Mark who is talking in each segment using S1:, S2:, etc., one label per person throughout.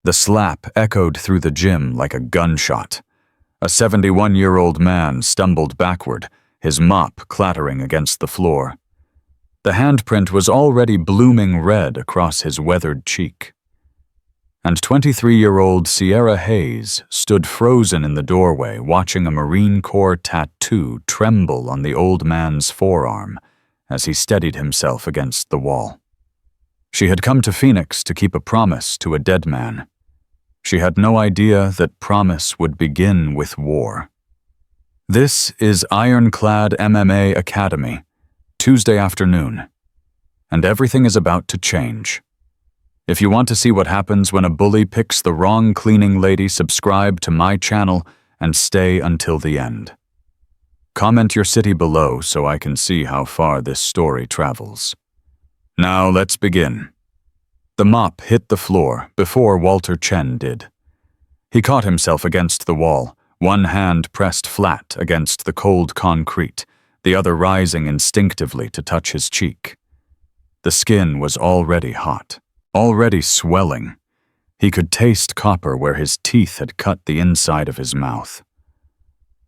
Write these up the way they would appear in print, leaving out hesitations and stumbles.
S1: The slap echoed through the gym like a gunshot. A 71-year-old man stumbled backward, his mop clattering against the floor. The handprint was already blooming red across his weathered cheek. And 23-year-old Sierra Hayes stood frozen in the doorway, watching a Marine Corps tattoo tremble on the old man's forearm as he steadied himself against the wall. She had come to Phoenix to keep a promise to a dead man. She had no idea that promise would begin with war. This is Ironclad MMA Academy, Tuesday afternoon, and everything is about to change. If you want to see what happens when a bully picks the wrong cleaning lady, subscribe to my channel and stay until the end. Comment your city below so I can see how far this story travels. Now let's begin. The mop hit the floor before Walter Chen did. He caught himself against the wall, one hand pressed flat against the cold concrete, the other rising instinctively to touch his cheek. The skin was already hot, already swelling. He could taste copper where his teeth had cut the inside of his mouth.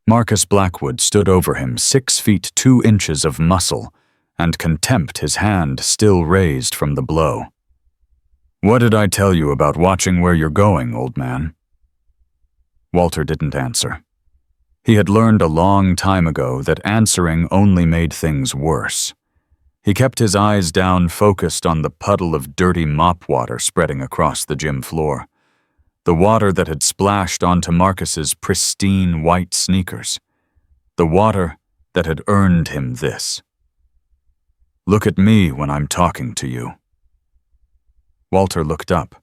S1: Marcus Blackwood stood over him, 6 feet 2 inches of muscle, and contempt, his hand still raised from the blow. "What did I tell you about watching where you're going, old man?" Walter didn't answer. He had learned a long time ago that answering only made things worse. He kept his eyes down, focused on the puddle of dirty mop water spreading across the gym floor. The water that had splashed onto Marcus's pristine white sneakers. The water that had earned him this. "Look at me when I'm talking to you." Walter looked up.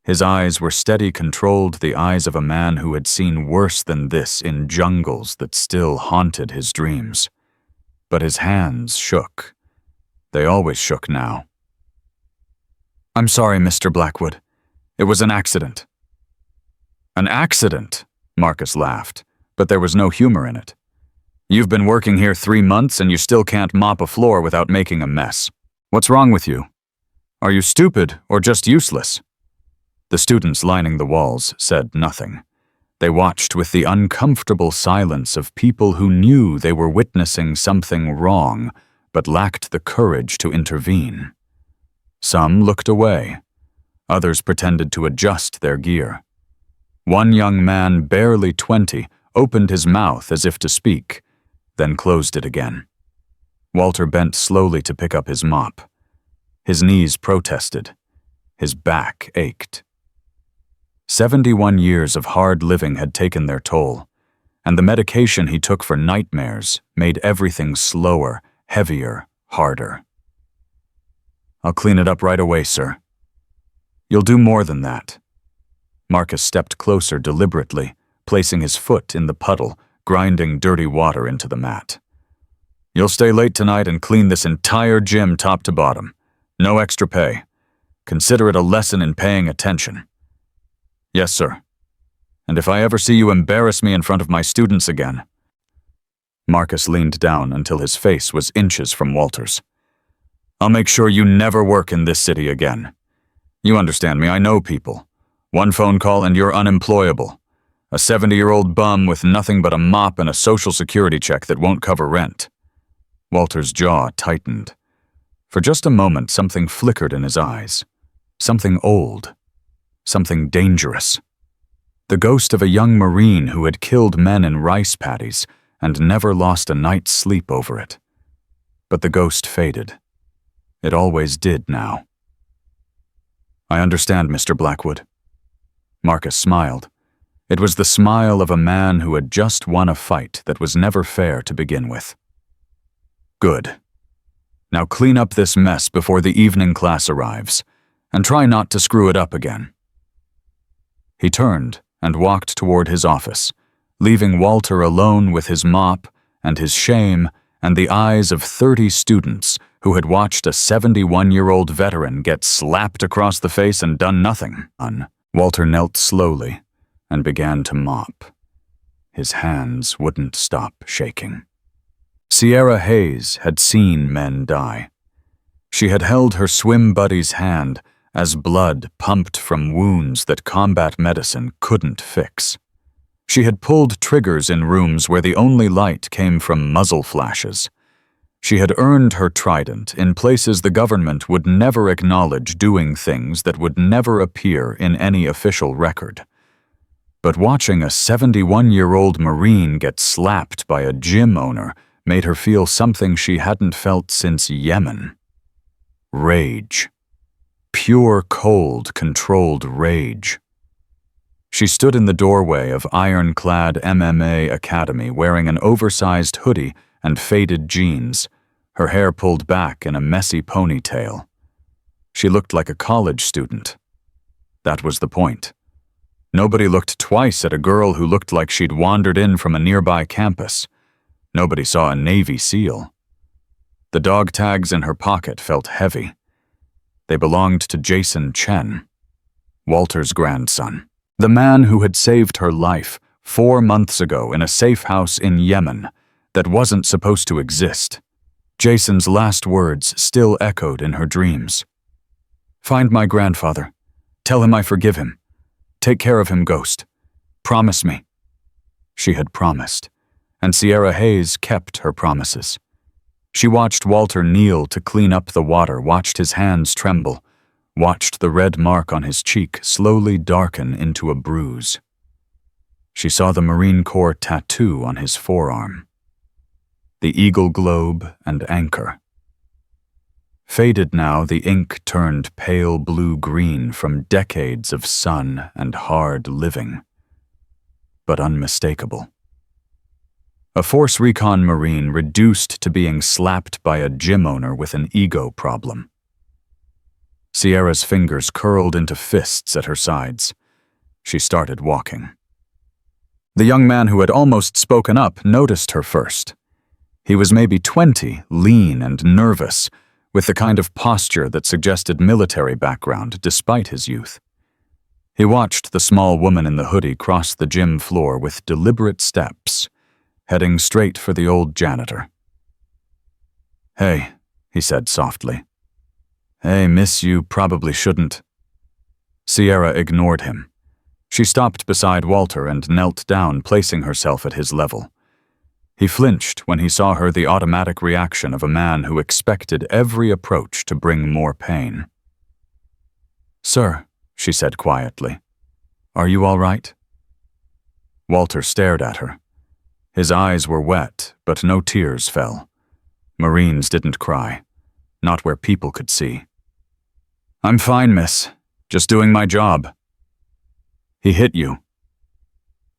S1: His eyes were steady, controlled, the eyes of a man who had seen worse than this in jungles that still haunted his dreams. But his hands shook. They always shook now. "I'm sorry, Mr. Blackwood. It was an accident." "An accident?" Marcus laughed, but there was no humor in it. "You've been working here 3 months and you still can't mop a floor without making a mess. What's wrong with you? Are you stupid or just useless?" The students lining the walls said nothing. They watched with the uncomfortable silence of people who knew they were witnessing something wrong, but lacked the courage to intervene. Some looked away. Others pretended to adjust their gear. One young man, barely 20, opened his mouth as if to speak, then closed it again. Walter bent slowly to pick up his mop. His knees protested. His back ached. 71 years of hard living had taken their toll, and the medication he took for nightmares made everything slower, heavier, harder. "I'll clean it up right away, sir." "You'll do more than that." Marcus stepped closer deliberately, placing his foot in the puddle, grinding dirty water into the mat. "You'll stay late tonight and clean this entire gym top to bottom. No extra pay. Consider it a lesson in paying attention." "Yes, sir. And if I ever see you embarrass me in front of my students again." Marcus leaned down until his face was inches from Walter's. "I'll make sure you never work in this city again. You understand me, I know people. One phone call and you're unemployable. A 70-year-old bum with nothing but a mop and a social security check that won't cover rent." Walter's jaw tightened. For just a moment, something flickered in his eyes. Something old. Something dangerous. The ghost of a young Marine who had killed men in rice paddies and never lost a night's sleep over it. But the ghost faded. It always did now. "I understand, Mr. Blackwood." Marcus smiled. It was the smile of a man who had just won a fight that was never fair to begin with. "Good. Now clean up this mess before the evening class arrives, and try not to screw it up again." He turned and walked toward his office, leaving Walter alone with his mop and his shame and the eyes of 30 students who had watched a 71-year-old veteran get slapped across the face and done nothing. Walter knelt slowly and began to mop. His hands wouldn't stop shaking. Sierra Hayes had seen men die. She had held her swim buddy's hand as blood pumped from wounds that combat medicine couldn't fix. She had pulled triggers in rooms where the only light came from muzzle flashes. She had earned her trident in places the government would never acknowledge, doing things that would never appear in any official record. But watching a 71-year-old Marine get slapped by a gym owner made her feel something she hadn't felt since Yemen. Rage. Pure, cold, controlled rage. She stood in the doorway of ironclad MMA Academy wearing an oversized hoodie and faded jeans, her hair pulled back in a messy ponytail. She looked like a college student. That was the point. Nobody looked twice at a girl who looked like she'd wandered in from a nearby campus. Nobody saw a Navy SEAL. The dog tags in her pocket felt heavy. They belonged to Jason Chen, Walter's grandson, the man who had saved her life 4 months ago in a safe house in Yemen that wasn't supposed to exist. Jason's last words still echoed in her dreams. "Find my grandfather. Tell him I forgive him. Take care of him, Ghost. Promise me." She had promised, and Sierra Hayes kept her promises. She watched Walter kneel to clean up the water, watched his hands tremble, watched the red mark on his cheek slowly darken into a bruise. She saw the Marine Corps tattoo on his forearm. The eagle globe and anchor. Faded now, the ink turned pale blue-green from decades of sun and hard living, but unmistakable. A Force Recon Marine reduced to being slapped by a gym owner with an ego problem. Sierra's fingers curled into fists at her sides. She started walking. The young man who had almost spoken up noticed her first. He was maybe 20, lean and nervous, with the kind of posture that suggested military background despite his youth. He watched the small woman in the hoodie cross the gym floor with deliberate steps, heading straight for the old janitor. "Hey," he said softly. "Hey, miss, you probably shouldn't." Sierra ignored him. She stopped beside Walter and knelt down, placing herself at his level. He flinched when he saw her, the automatic reaction of a man who expected every approach to bring more pain. "Sir," she said quietly, "are you all right?" Walter stared at her. His eyes were wet, but no tears fell. Marines didn't cry, not where people could see. "I'm fine, miss. Just doing my job." "He hit you."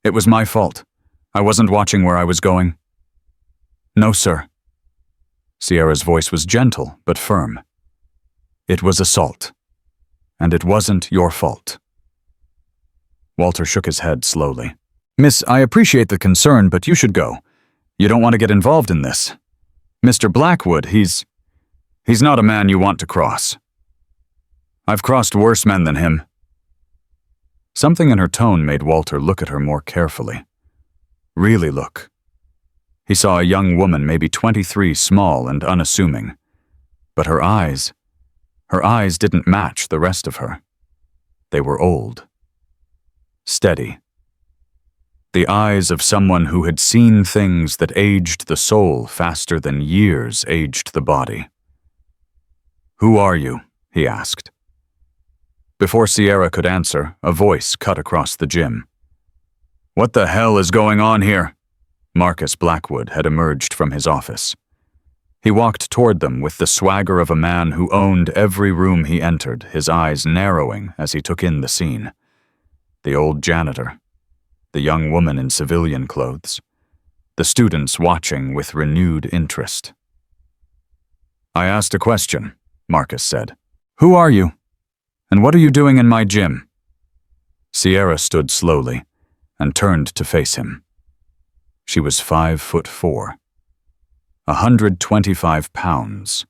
S1: "It was my fault. I wasn't watching where I was going." "No, sir." Sierra's voice was gentle but firm. "It was assault. And it wasn't your fault." Walter shook his head slowly. "Miss, I appreciate the concern, but you should go. You don't want to get involved in this. Mr. Blackwood, he's not a man you want to cross. I've crossed worse men than him." Something in her tone made Walter look at her more carefully. Really look. He saw a young woman, maybe 23, small and unassuming. But her eyes didn't match the rest of her. They were old. Steady. The eyes of someone who had seen things that aged the soul faster than years aged the body. "Who are you?" he asked. Before Sierra could answer, a voice cut across the gym. "What the hell is going on here?" Marcus Blackwood had emerged from his office. He walked toward them with the swagger of a man who owned every room he entered, his eyes narrowing as he took in the scene. The old janitor, the young woman in civilian clothes, the students watching with renewed interest. "I asked a question," Marcus said. "Who are you? And what are you doing in my gym?" Sierra stood slowly and turned to face him. She was 5'4", 125 pounds.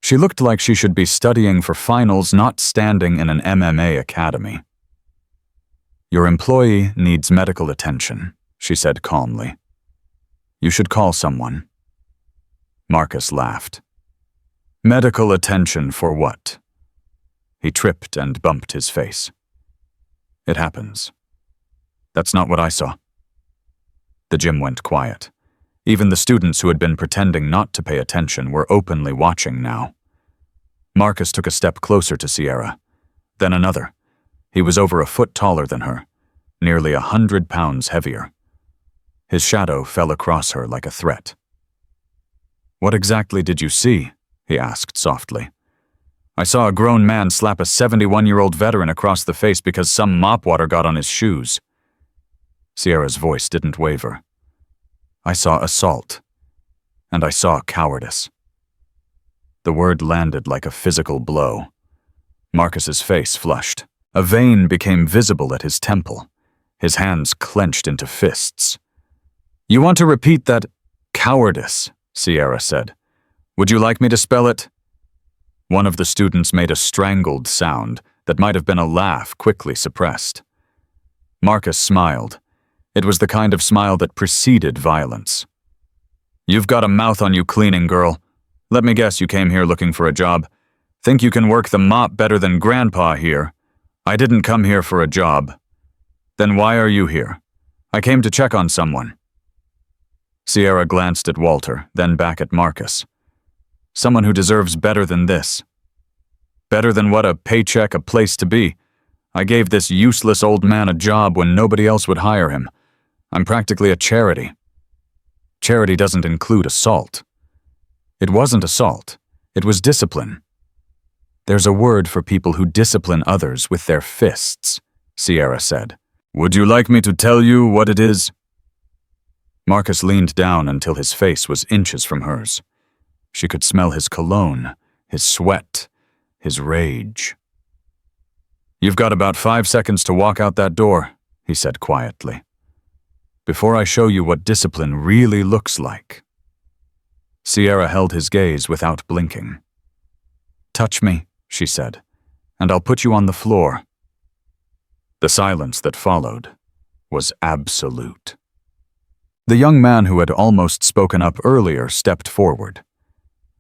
S1: She looked like she should be studying for finals, not standing in an MMA academy. "Your employee needs medical attention," she said calmly. "You should call someone." Marcus laughed. "Medical attention for what?" He tripped and bumped his face. It happens. That's not what I saw. The gym went quiet. Even the students who had been pretending not to pay attention were openly watching now. Marcus took a step closer to Sierra, then another. He was over a foot taller than her, nearly 100 pounds heavier. His shadow fell across her like a threat. "What exactly did you see?" he asked softly. "I saw a grown man slap a 71-year-old veteran across the face because some mop water got on his shoes." Sierra's voice didn't waver. "I saw assault, and I saw cowardice." The word landed like a physical blow. Marcus's face flushed. A vein became visible at his temple. His hands clenched into fists. "You want to repeat that cowardice?" Sierra said. "Would you like me to spell it?" One of the students made a strangled sound that might have been a laugh quickly suppressed. Marcus smiled. It was the kind of smile that preceded violence. "You've got a mouth on you, cleaning girl. Let me guess you came here looking for a job. Think you can work the mop better than Grandpa here. I didn't come here for a job." "Then why are you here?" "I came to check on someone." Sierra glanced at Walter, then back at Marcus. "Someone who deserves better than this." "Better than what? A paycheck, a place to be? I gave this useless old man a job when nobody else would hire him. I'm practically a charity." "Charity doesn't include assault." "It wasn't assault. It was discipline." "There's a word for people who discipline others with their fists," Sierra said. "Would you like me to tell you what it is?" Marcus leaned down until his face was inches from hers. She could smell his cologne, his sweat, his rage. "You've got about 5 seconds to walk out that door," he said quietly, "before I show you what discipline really looks like." Sierra held his gaze without blinking. "Touch me," she said, "and I'll put you on the floor." The silence that followed was absolute. The young man who had almost spoken up earlier stepped forward.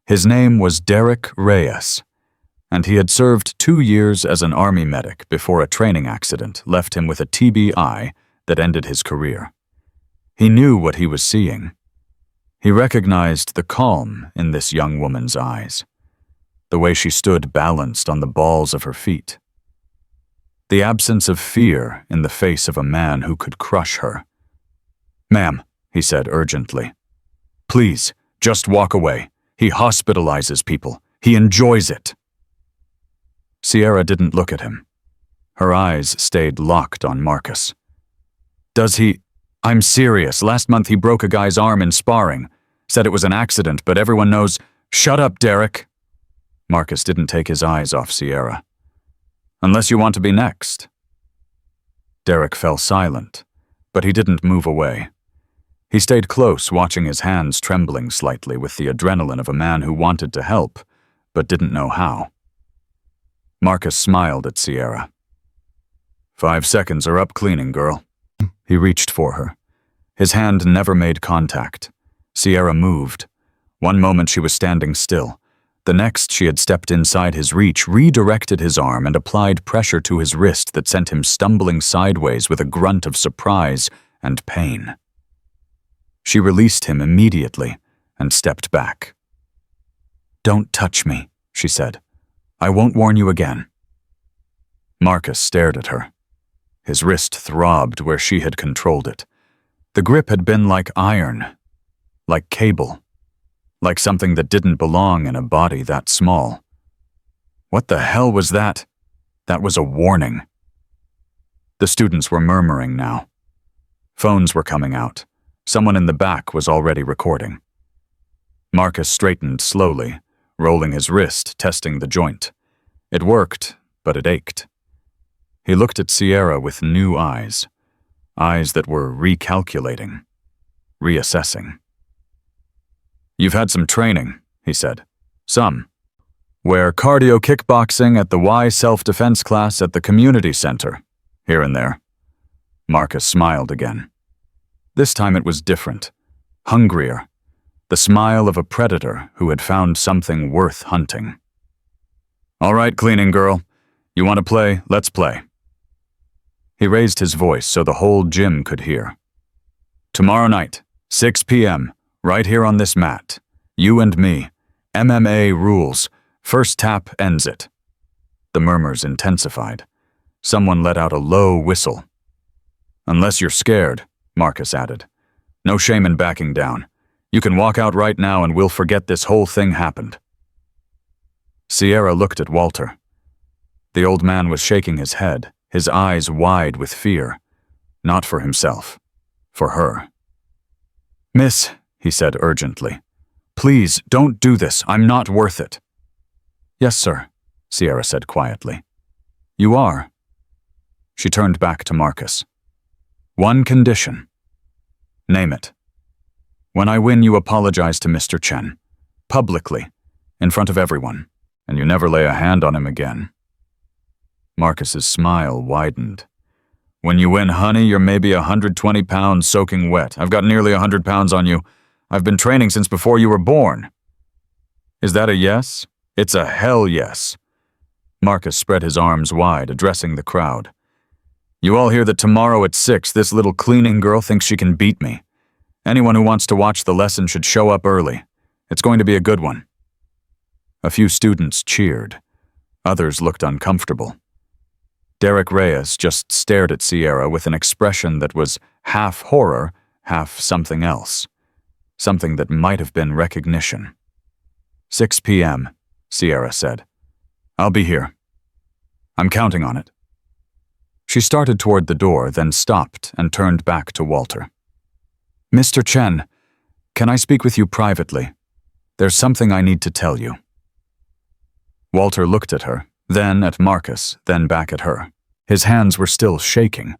S1: His name was Derek Reyes, and he had served 2 years as an army medic before a training accident left him with a TBI that ended his career. He knew what he was seeing. He recognized the calm in this young woman's eyes, the way she stood balanced on the balls of her feet, the absence of fear in the face of a man who could crush her. "Ma'am," he said urgently, "please, just walk away. He hospitalizes people. He enjoys it." Sierra didn't look at him. Her eyes stayed locked on Marcus. "Does he? I'm serious. Last month he broke a guy's arm in sparring. Said it was an accident, but everyone knows—" "Shut up, Derek." Marcus didn't take his eyes off Sierra. "Unless you want to be next." Derek fell silent, but he didn't move away. He stayed close, watching his hands trembling slightly with the adrenaline of a man who wanted to help, but didn't know how. Marcus smiled at Sierra. 5 seconds are up, cleaning girl." He reached for her. His hand never made contact. Sierra moved. One moment she was standing still. The next she had stepped inside his reach, redirected his arm, and applied pressure to his wrist that sent him stumbling sideways with a grunt of surprise and pain. She released him immediately and stepped back. "Don't touch me," she said. "I won't warn you again." Marcus stared at her. His wrist throbbed where she had controlled it. The grip had been like iron, like cable, like something that didn't belong in a body that small. What the hell was that? That was a warning. The students were murmuring now. Phones were coming out. Someone in the back was already recording. Marcus straightened slowly, rolling his wrist, testing the joint. It worked, but it ached. He looked at Sierra with new eyes, eyes that were recalculating, reassessing. "You've had some training," he said. "Some. We're cardio kickboxing at the Y self-defense class at the community center, here and there." Marcus smiled again. This time it was different, hungrier, the smile of a predator who had found something worth hunting. "All right, cleaning girl, You want to play? Let's play. He raised his voice so the whole gym could hear. Tomorrow night, 6 p.m., right here on this mat. You and me. MMA rules. First tap ends it. The murmurs intensified. Someone let out a low whistle. Unless you're scared, Marcus added. No shame in backing down. You can walk out right now and we'll forget this whole thing happened. Sierra looked at Walter. The old man was shaking his head, his eyes wide with fear. Not for himself. For her. Miss, he said urgently. Please, don't do this. I'm not worth it. Yes, sir, Sierra said quietly. You are. She turned back to Marcus. One condition. Name it. When I win, you apologize to Mr. Chen. Publicly. In front of everyone. And you never lay a hand on him again. Marcus's smile widened. When you win, honey, you're maybe 120 pounds soaking wet. I've got nearly 100 pounds on you. I've been training since before you were born. Is that a yes? It's a hell yes. Marcus spread his arms wide, addressing the crowd. You all hear that tomorrow at 6, this little cleaning girl thinks she can beat me. Anyone who wants to watch the lesson should show up early. It's going to be a good one. A few students cheered. Others looked uncomfortable. Derek Reyes just stared at Sierra with an expression that was half horror, half something else. Something that might have been recognition. 6 p.m., Sierra said. I'll be here. I'm counting on it. She started toward the door, then stopped and turned back to Walter. Mr. Chen, can I speak with you privately? There's something I need to tell you. Walter looked at her, then at Marcus, then back at her. His hands were still shaking,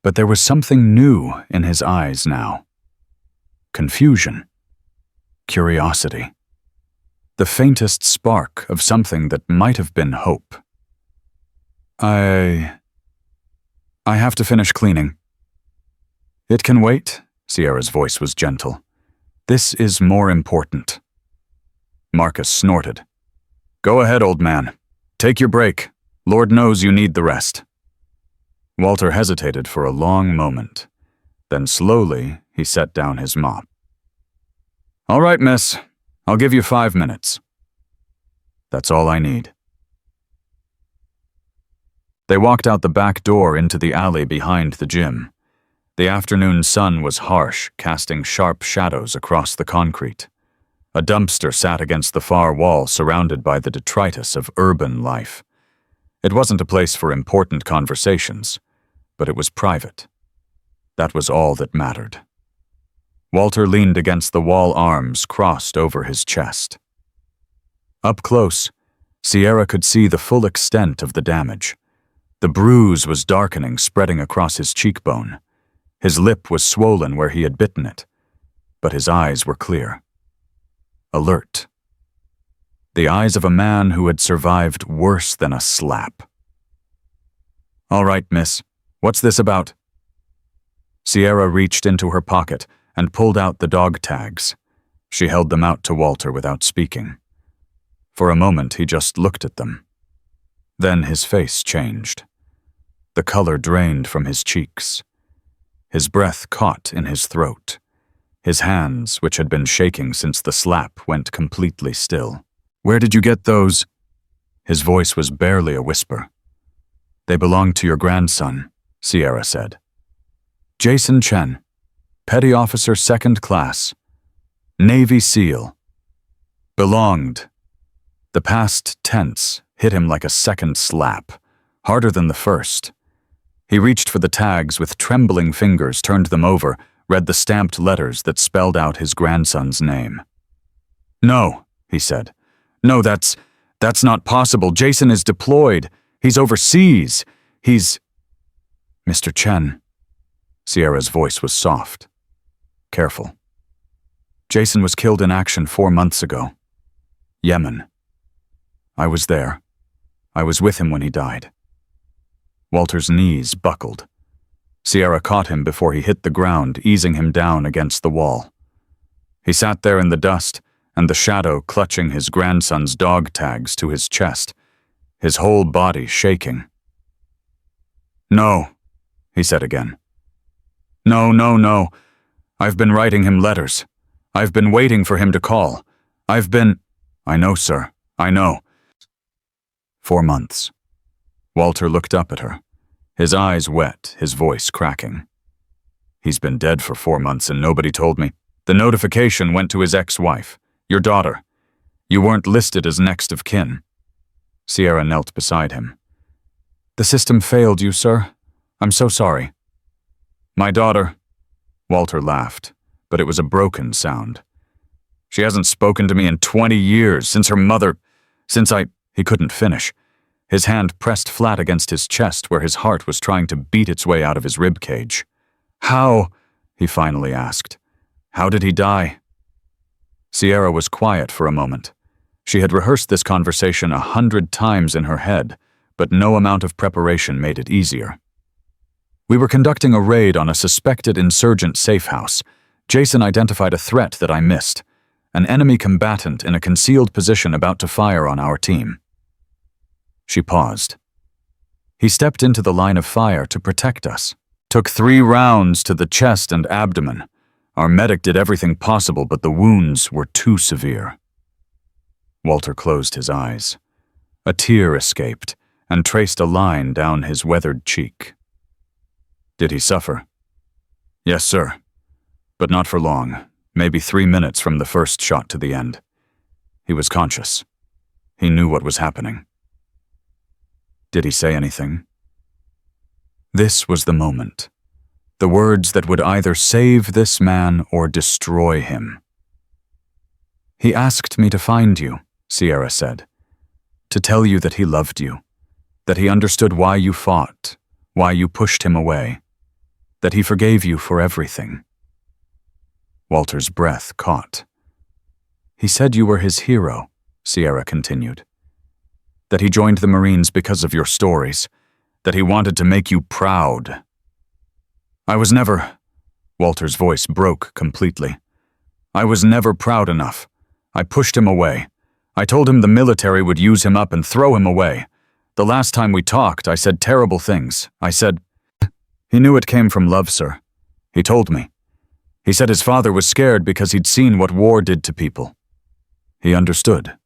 S1: but there was something new in his eyes now. Confusion. Curiosity. The faintest spark of something that might have been hope. I have to finish cleaning. It can wait, Sierra's voice was gentle. This is more important. Marcus snorted. Go ahead, old man. Take your break. Lord knows you need the rest. Walter hesitated for a long moment. Then slowly, he set down his mop. All right, miss. I'll give you 5 minutes. That's all I need. They walked out the back door into the alley behind the gym. The afternoon sun was harsh, casting sharp shadows across the concrete. A dumpster sat against the far wall, surrounded by the detritus of urban life. It wasn't a place for important conversations, but it was private. That was all that mattered. Walter leaned against the wall, arms crossed over his chest. Up close, Sierra could see the full extent of the damage. The bruise was darkening, spreading across his cheekbone. His lip was swollen where he had bitten it, but his eyes were clear. Alert. The eyes of a man who had survived worse than a slap. All right, miss. What's this about? Sierra reached into her pocket and pulled out the dog tags. She held them out to Walter without speaking. For a moment, he just looked at them. Then his face changed. The color drained from his cheeks. His breath caught in his throat. His hands, which had been shaking since the slap, went completely still. Where did you get those? His voice was barely a whisper. They belonged to your grandson, Sierra said. Jason Chen, Petty Officer 2nd Class, Navy SEAL. Belonged. The past tense hit him like a second slap, harder than the first. He reached for the tags with trembling fingers, turned them over, read the stamped letters that spelled out his grandson's name. No, he said. No, that's not possible. Jason is deployed. He's overseas. He's... Mr. Chen. Sierra's voice was soft. Careful. Jason was killed in action 4 months ago. Yemen. I was there. I was with him when he died. Walter's knees buckled. Sierra caught him before he hit the ground, easing him down against the wall. He sat there in the dust, and the shadow clutching his grandson's dog tags to his chest. his whole body shaking. "No," he said again. "No, no, no. I've been writing him letters. I've been waiting for him to call. I've been—" "I know, sir. I know." 4 months. Walter looked up at her, his eyes wet, his voice cracking. "He's been dead for 4 months and nobody told me." The notification went to his ex-wife, "Your daughter. You weren't listed as next of kin." Sierra knelt beside him. "The system failed you, sir. I'm so sorry." "My daughter—" Walter laughed, but it was a broken sound. "She hasn't spoken to me in 20 years, since her mother— since I—" He couldn't finish. His hand pressed flat against his chest where his heart was trying to beat its way out of his rib cage. "How?" he finally asked. "How did he die?" Sierra was quiet for a moment. She had rehearsed this conversation 100 times in her head, but no amount of preparation made it easier. "We were conducting a raid on a suspected insurgent safe house. Jason identified a threat that I missed, an enemy combatant in a concealed position about to fire on our team." She paused. "He stepped into the line of fire to protect us. Took 3 rounds to the chest and abdomen. Our medic did everything possible, but the wounds were too severe." Walter closed his eyes. A tear escaped and traced a line down his weathered cheek. "Did he suffer?" "Yes, sir. But not for long, maybe 3 minutes from the first shot to the end. He was conscious. He knew what was happening." "Did he say anything?" This was the moment. The words that would either save this man or destroy him. "He asked me to find you," Sierra said. "To tell you that he loved you. That he understood why you fought, why you pushed him away. That he forgave you for everything." Walter's breath caught. "He said you were his hero," Sierra continued. "That he joined the Marines because of your stories. That he wanted to make you proud." "I was never—" Walter's voice broke completely. "I was never proud enough. I pushed him away. I told him the military would use him up and throw him away. The last time we talked, I said terrible things. I said—" "He knew it came from love, sir. He told me. He said his father was scared because he'd seen what war did to people. He understood."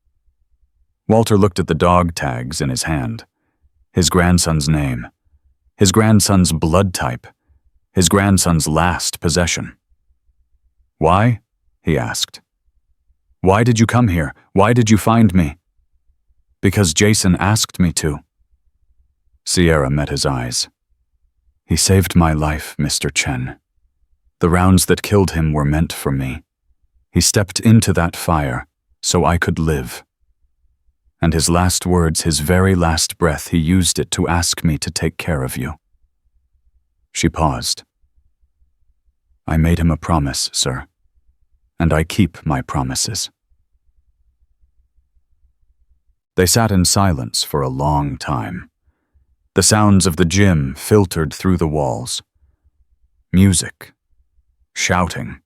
S1: Walter looked at the dog tags in his hand. His grandson's name. His grandson's blood type. His grandson's last possession. "Why?" he asked. "Why did you come here? Why did you find me?" "Because Jason asked me to." Sierra met his eyes. "He saved my life, Mr. Chen. The rounds that killed him were meant for me. He stepped into that fire so I could live. And his last words, his very last breath, he used it to ask me to take care of you." She paused. "I made him a promise, sir, and I keep my promises." They sat in silence for a long time. The sounds of the gym filtered through the walls. Music. Shouting.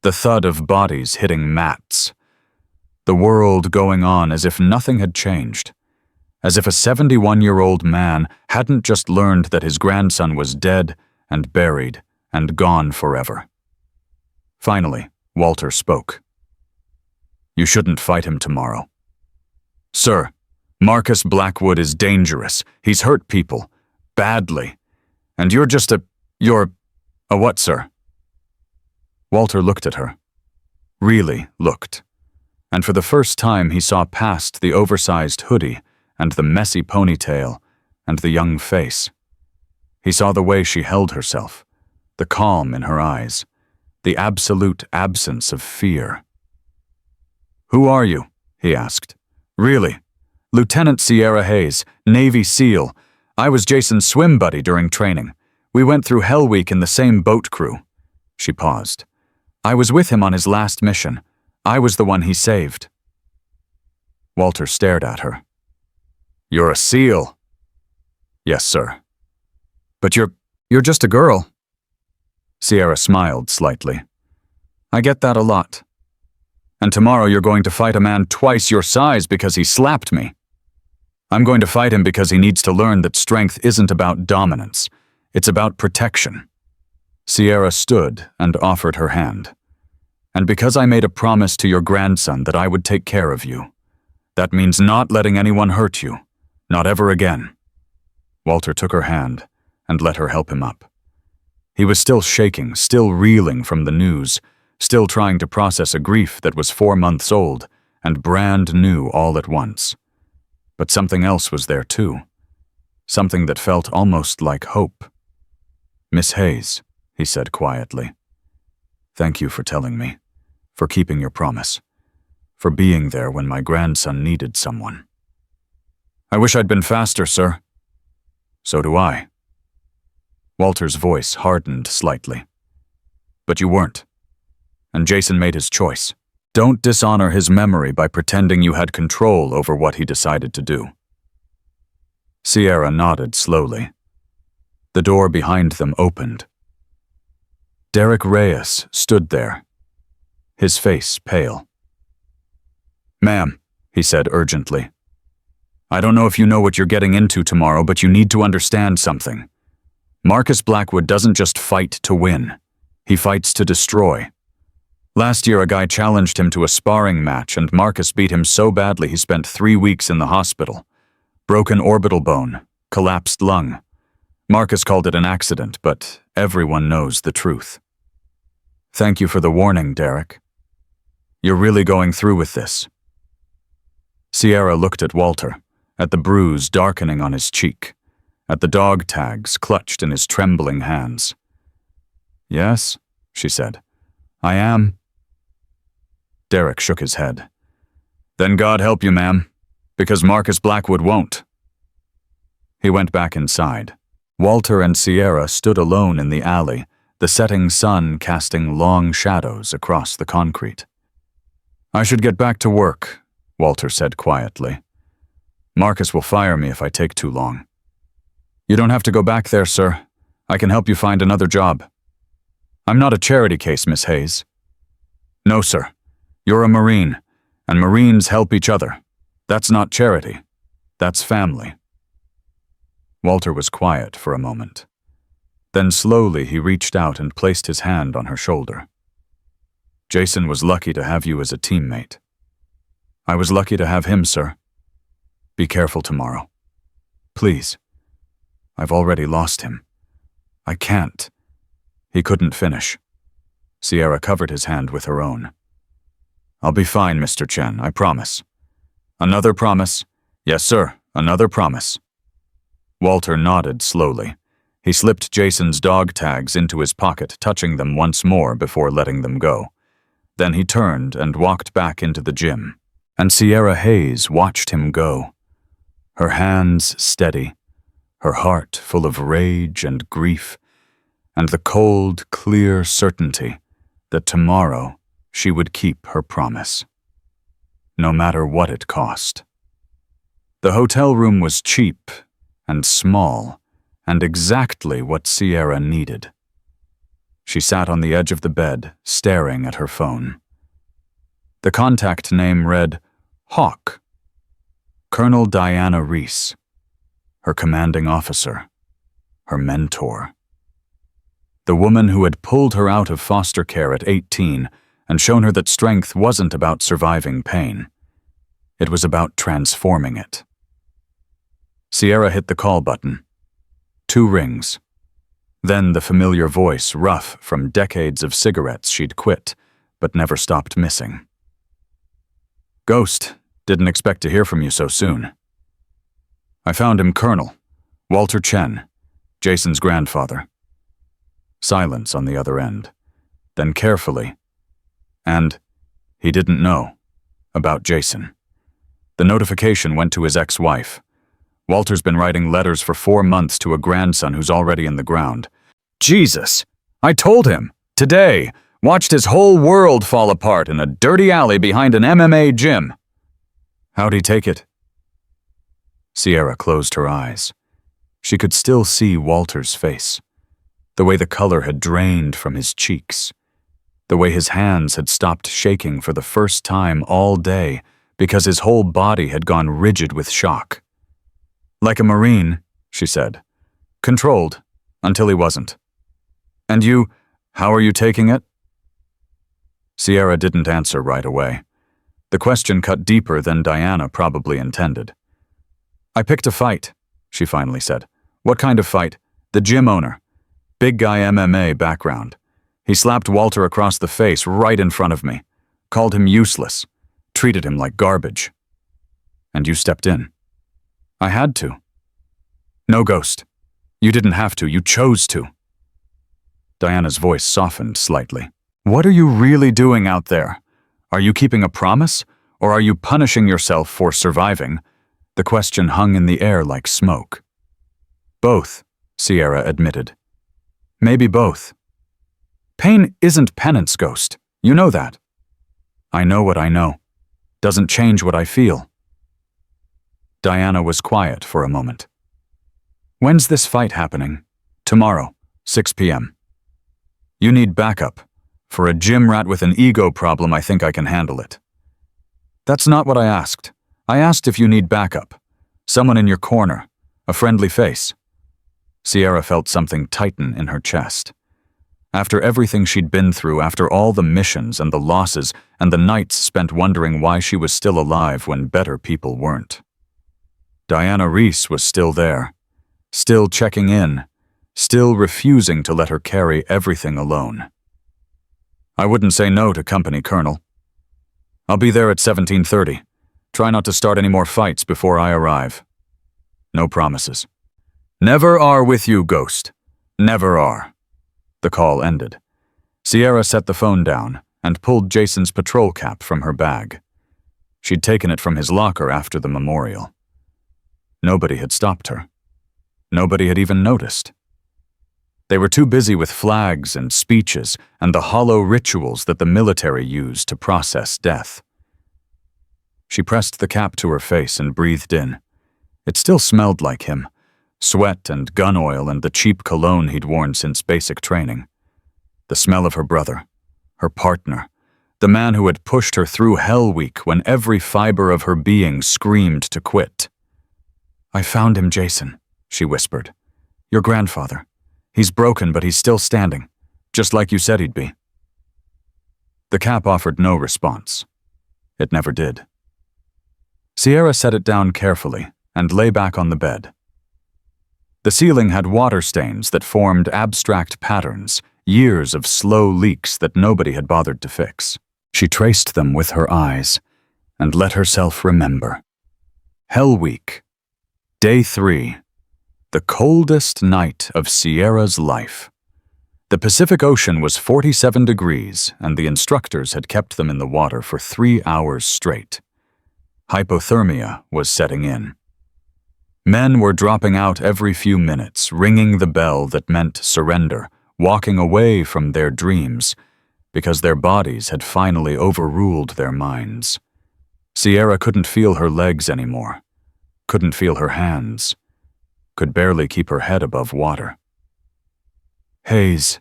S1: The thud of bodies hitting mats. The world going on as if nothing had changed. As if a 71-year-old man hadn't just learned that his grandson was dead and buried and gone forever. Finally, Walter spoke. "You shouldn't fight him tomorrow." "Sir, Marcus Blackwood is dangerous. He's hurt people. Badly. And you're just you're a what, sir?" Walter looked at her. Really looked. And for the first time he saw past the oversized hoodie and the messy ponytail and the young face. He saw the way she held herself, the calm in her eyes, the absolute absence of fear. "Who are you?" he asked. "Really?" "Lieutenant Sierra Hayes, Navy SEAL. I was Jason's swim buddy during training. We went through Hell Week in the same boat crew." She paused. "I was with him on his last mission. I was the one he saved." Walter stared at her. "You're a SEAL." "Yes, sir." "But you're just a girl." Sierra smiled slightly. "I get that a lot. And tomorrow you're going to fight a man twice your size because he slapped me." I'm going to fight him because he needs to learn that strength isn't about dominance. It's about protection. Sierra stood and offered her hand. And because I made a promise to your grandson that I would take care of you. That means not letting anyone hurt you. Not ever again. Walter took her hand and let her help him up. He was still shaking, still reeling from the news, still trying to process a grief that was 4 months old and brand new all at once. But something else was there too. Something that felt almost like hope. "Miss Hayes," he said quietly. "Thank you for telling me, for keeping your promise, for being there when my grandson needed someone." "I wish I'd been faster, sir." "So do I." Walter's voice hardened slightly. "But you weren't. And Jason made his choice. Don't dishonor his memory by pretending you had control over what he decided to do." Sierra nodded slowly. The door behind them opened. Derek Reyes stood there, his face pale. "Ma'am," he said urgently, "I don't know if you know what you're getting into tomorrow, but you need to understand something. Marcus Blackwood doesn't just fight to win. He fights to destroy. Last year, a guy challenged him to a sparring match, and Marcus beat him so badly he spent 3 weeks in the hospital. Broken orbital bone, collapsed lung. Marcus called it an accident, but everyone knows the truth. Thank you for the warning, Derek. You're really going through with this." Sierra looked at Walter, at the bruise darkening on his cheek, at the dog tags clutched in his trembling hands. "Yes," she said, "I am." Derek shook his head. "Then God help you, ma'am, because Marcus Blackwood won't." He went back inside. Walter and Sierra stood alone in the alley, the setting sun casting long shadows across the concrete. "I should get back to work," Walter said quietly. "Marcus will fire me if I take too long." "You don't have to go back there, sir. I can help you find another job." "I'm not a charity case, Miss Hayes." "No, sir. You're a Marine, and Marines help each other. That's not charity. That's family." Walter was quiet for a moment. Then slowly he reached out and placed his hand on her shoulder. "Jason was lucky to have you as a teammate." "I was lucky to have him, sir. Be careful tomorrow. Please. I've already lost him. I can't." He couldn't finish. Sierra covered his hand with her own. "I'll be fine, Mr. Chen, I promise." "Another promise?" "Yes, sir, another promise." Walter nodded slowly. He slipped Jason's dog tags into his pocket, touching them once more before letting them go. Then he turned and walked back into the gym, and Sierra Hayes watched him go. Her hands steady, her heart full of rage and grief, and the cold, clear certainty that tomorrow she would keep her promise, no matter what it cost. The hotel room was cheap and small, and exactly what Sierra needed. She sat on the edge of the bed, staring at her phone. The contact name read Hawk. Colonel Diana Reese, her commanding officer, her mentor. The woman who had pulled her out of foster care at 18 and shown her that strength wasn't about surviving pain. It was about transforming it. Sierra hit the call button. 2 rings. Then the familiar voice, rough from decades of cigarettes she'd quit, but never stopped missing. "Ghost, didn't expect to hear from you so soon." "I found him, Colonel. Walter Chen, Jason's grandfather." Silence on the other end. Then carefully, and he didn't know about Jason. The notification went to his ex-wife. Walter's been writing letters for 4 months to a grandson who's already in the ground. Jesus! I told him, today, watched his whole world fall apart in a dirty alley behind an MMA gym. How'd he take it? Sierra closed her eyes. She could still see Walter's face, the way the color had drained from his cheeks, the way his hands had stopped shaking for the first time all day because his whole body had gone rigid with shock. Like a Marine, she said. Controlled, until he wasn't. And you, how are you taking it? Sierra didn't answer right away. The question cut deeper than Diana probably intended. I picked a fight, she finally said. What kind of fight? The gym owner. Big guy MMA background. He slapped Walter across the face right in front of me. Called him useless. Treated him like garbage. And you stepped in. I had to. No, Ghost. You didn't have to, you chose to. Diana's voice softened slightly. What are you really doing out there? Are you keeping a promise, or are you punishing yourself for surviving? The question hung in the air like smoke. Both, Sierra admitted. Maybe both. Pain isn't penance, Ghost. You know that. I know what I know. Doesn't change what I feel. Diana was quiet for a moment. When's this fight happening? Tomorrow, 6 p.m. You need backup. For a gym rat with an ego problem, I think I can handle it. That's not what I asked. I asked if you need backup. Someone in your corner. A friendly face. Sierra felt something tighten in her chest. After everything she'd been through, after all the missions and the losses and the nights spent wondering why she was still alive when better people weren't. Diana Reese was still there, still checking in, still refusing to let her carry everything alone. I wouldn't say no to company, Colonel. I'll be there at 17:30. Try not to start any more fights before I arrive. No promises. Never are with you, Ghost. Never are. The call ended. Sierra set the phone down and pulled Jason's patrol cap from her bag. She'd taken it from his locker after the memorial. Nobody had stopped her. Nobody had even noticed. They were too busy with flags and speeches and the hollow rituals that the military used to process death. She pressed the cap to her face and breathed in. It still smelled like him. Sweat and gun oil and the cheap cologne he'd worn since basic training. The smell of her brother, her partner, the man who had pushed her through Hell Week when every fiber of her being screamed to quit. I found him, Jason, she whispered. Your grandfather. He's broken, but he's still standing, just like you said he'd be. The cap offered no response. It never did. Sierra set it down carefully and lay back on the bed. The ceiling had water stains that formed abstract patterns, years of slow leaks that nobody had bothered to fix. She traced them with her eyes and let herself remember. Hell Week. Day 3. The coldest night of Sierra's life. The Pacific Ocean was 47 degrees, and the instructors had kept them in the water for 3 hours straight. Hypothermia was setting in. Men were dropping out every few minutes, ringing the bell that meant surrender, walking away from their dreams, because their bodies had finally overruled their minds. Sierra couldn't feel her legs anymore, couldn't feel her hands, could barely keep her head above water. Hayes.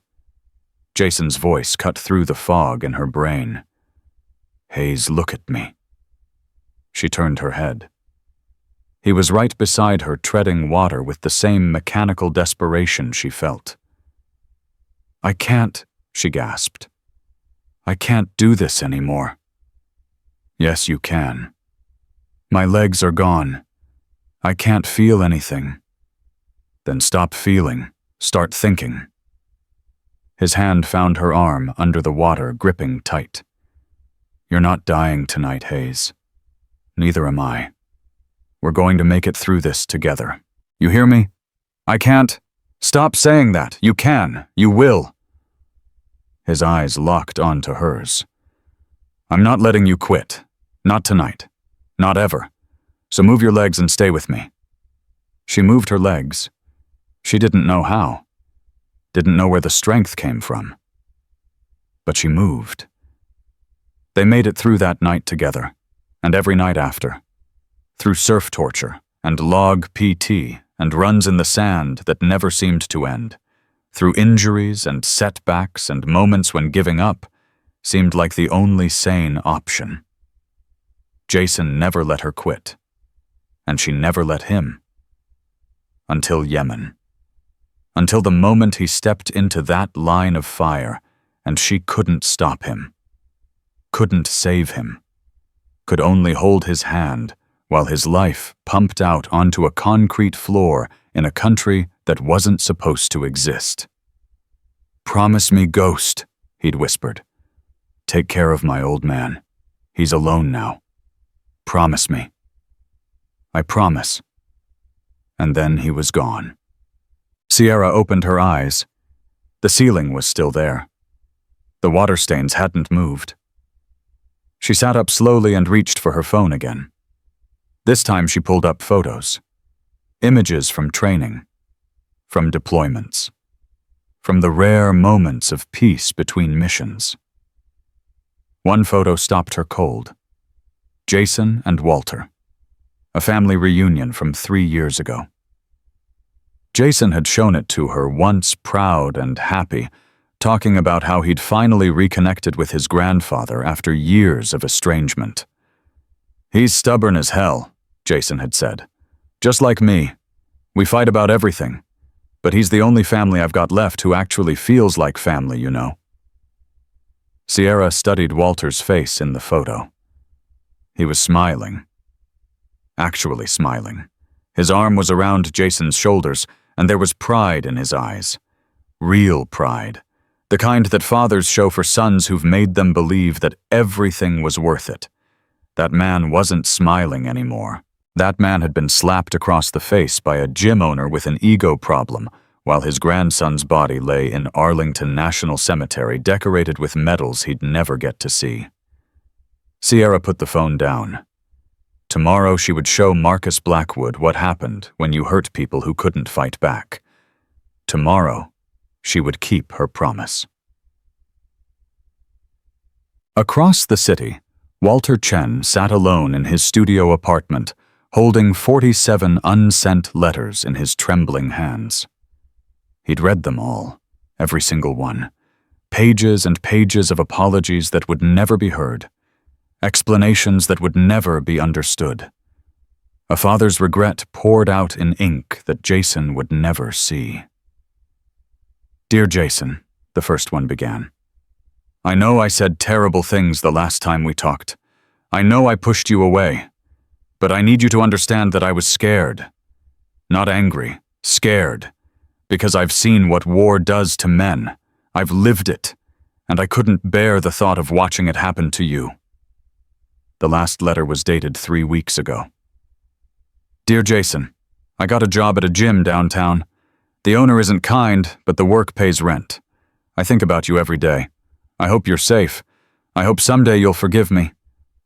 S1: Jason's voice cut through the fog in her brain. Hayes, look at me. She turned her head. He was right beside her, treading water with the same mechanical desperation she felt. I can't, she gasped. I can't do this anymore. Yes, you can. My legs are gone. I can't feel anything. Then stop feeling. Start thinking. His hand found her arm under the water, gripping tight. You're not dying tonight, Hayes. Neither am I. We're going to make it through this together. You hear me? I can't. Stop saying that. You can. You will. His eyes locked onto hers. I'm not letting you quit. Not tonight. Not ever. So move your legs and stay with me. She moved her legs. She didn't know how. Didn't know where the strength came from. But she moved. They made it through that night together, and every night after. Through surf torture, and log PT, and runs in the sand that never seemed to end. Through injuries and setbacks and moments when giving up seemed like the only sane option. Jason never let her quit, and she never let him. until Yemen. Until the moment he stepped into that line of fire, and she couldn't stop him. Couldn't save him. Could only hold his hand while his life pumped out onto a concrete floor in a country that wasn't supposed to exist. "Promise me, Ghost," he'd whispered. "Take care of my old man. He's alone now. Promise me." "I promise." And then he was gone. Sierra opened her eyes. The ceiling was still there. The water stains hadn't moved. She sat up slowly and reached for her phone again. This time she pulled up photos. Images from training. From deployments. From the rare moments of peace between missions. One photo stopped her cold. Jason and Walter. A family reunion from 3 years ago. Jason had shown it to her, once proud and happy, talking about how he'd finally reconnected with his grandfather after years of estrangement. "He's stubborn as hell," Jason had said. "Just like me. We fight about everything. But he's the only family I've got left who actually feels like family, you know." Sierra studied Walter's face in the photo. He was smiling. Actually smiling. His arm was around Jason's shoulders, and there was pride in his eyes. Real pride. The kind that fathers show for sons who've made them believe that everything was worth it. That man wasn't smiling anymore. That man had been slapped across the face by a gym owner with an ego problem, while his grandson's body lay in Arlington National Cemetery decorated with medals he'd never get to see. Sierra put the phone down. Tomorrow she would show Marcus Blackwood what happened when you hurt people who couldn't fight back. Tomorrow, she would keep her promise. Across the city, Walter Chen sat alone in his studio apartment, holding 47 unsent letters in his trembling hands. He'd read them all, every single one. Pages and pages of apologies that would never be heard. Explanations that would never be understood. A father's regret poured out in ink that Jason would never see. "Dear Jason," the first one began. "I know I said terrible things the last time we talked. I know I pushed you away. But I need you to understand that I was scared. Not angry, scared. Because I've seen what war does to men. I've lived it. And I couldn't bear the thought of watching it happen to you." The last letter was dated 3 weeks ago. "Dear Jason, I got a job at a gym downtown. The owner isn't kind, but the work pays rent. I think about you every day. I hope you're safe. I hope someday you'll forgive me.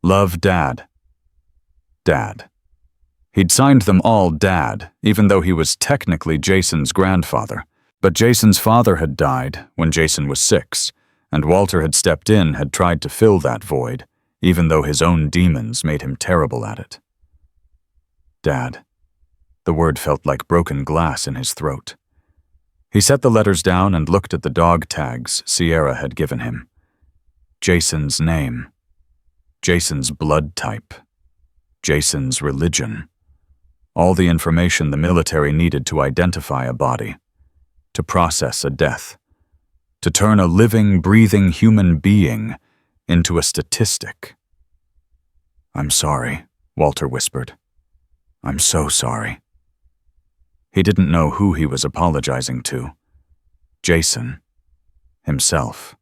S1: Love, Dad." Dad. He'd signed them all Dad, even though he was technically Jason's grandfather. But Jason's father had died when Jason was 6, and Walter had stepped in, had tried to fill that void, even though his own demons made him terrible at it. Dad. The word felt like broken glass in his throat. He set the letters down and looked at the dog tags Sierra had given him. Jason's name. Jason's blood type. Jason's religion. All the information the military needed to identify a body, to process a death, to turn a living, breathing human being into a statistic. "I'm sorry," Walter whispered. "I'm so sorry." He didn't know who he was apologizing to. Jason. Himself.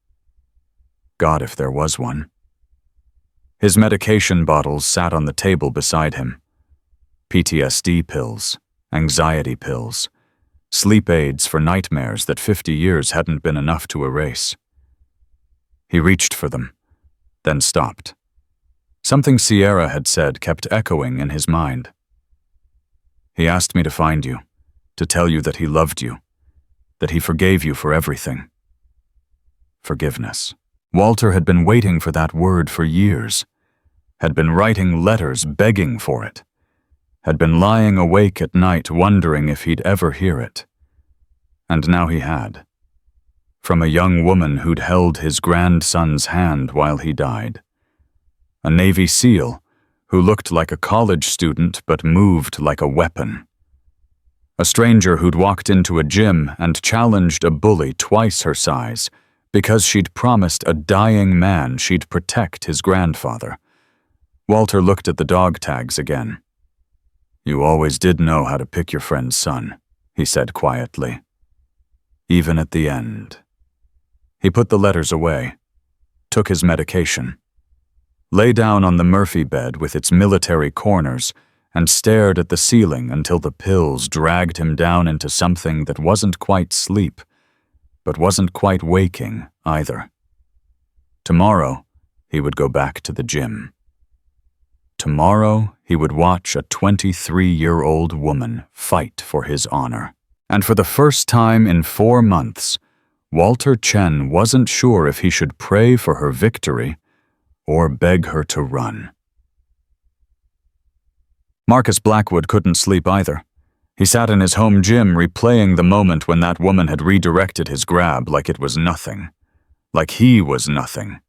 S1: God, if there was one. His medication bottles sat on the table beside him. PTSD pills, anxiety pills, sleep aids for nightmares that 50 years hadn't been enough to erase. He reached for them, then stopped. Something Sierra had said kept echoing in his mind. "He asked me to find you, to tell you that he loved you, that he forgave you for everything." Forgiveness. Walter had been waiting for that word for years, had been writing letters begging for it, had been lying awake at night wondering if he'd ever hear it. And now he had. From a young woman who'd held his grandson's hand while he died. A Navy SEAL who looked like a college student but moved like a weapon. A stranger who'd walked into a gym and challenged a bully twice her size because she'd promised a dying man she'd protect his grandfather. Walter looked at the dog tags again. "You always did know how to pick your friend's son," he said quietly. Even at the end. He put the letters away, took his medication, lay down on the Murphy bed with its military corners, and stared at the ceiling until the pills dragged him down into something that wasn't quite sleep, but wasn't quite waking either. Tomorrow, he would go back to the gym. Tomorrow, he would watch a 23-year-old woman fight for his honor. And for the first time in 4 months, Walter Chen wasn't sure if he should pray for her victory or beg her to run. Marcus Blackwood couldn't sleep either. He sat in his home gym replaying the moment when that woman had redirected his grab like it was nothing. Like he was nothing.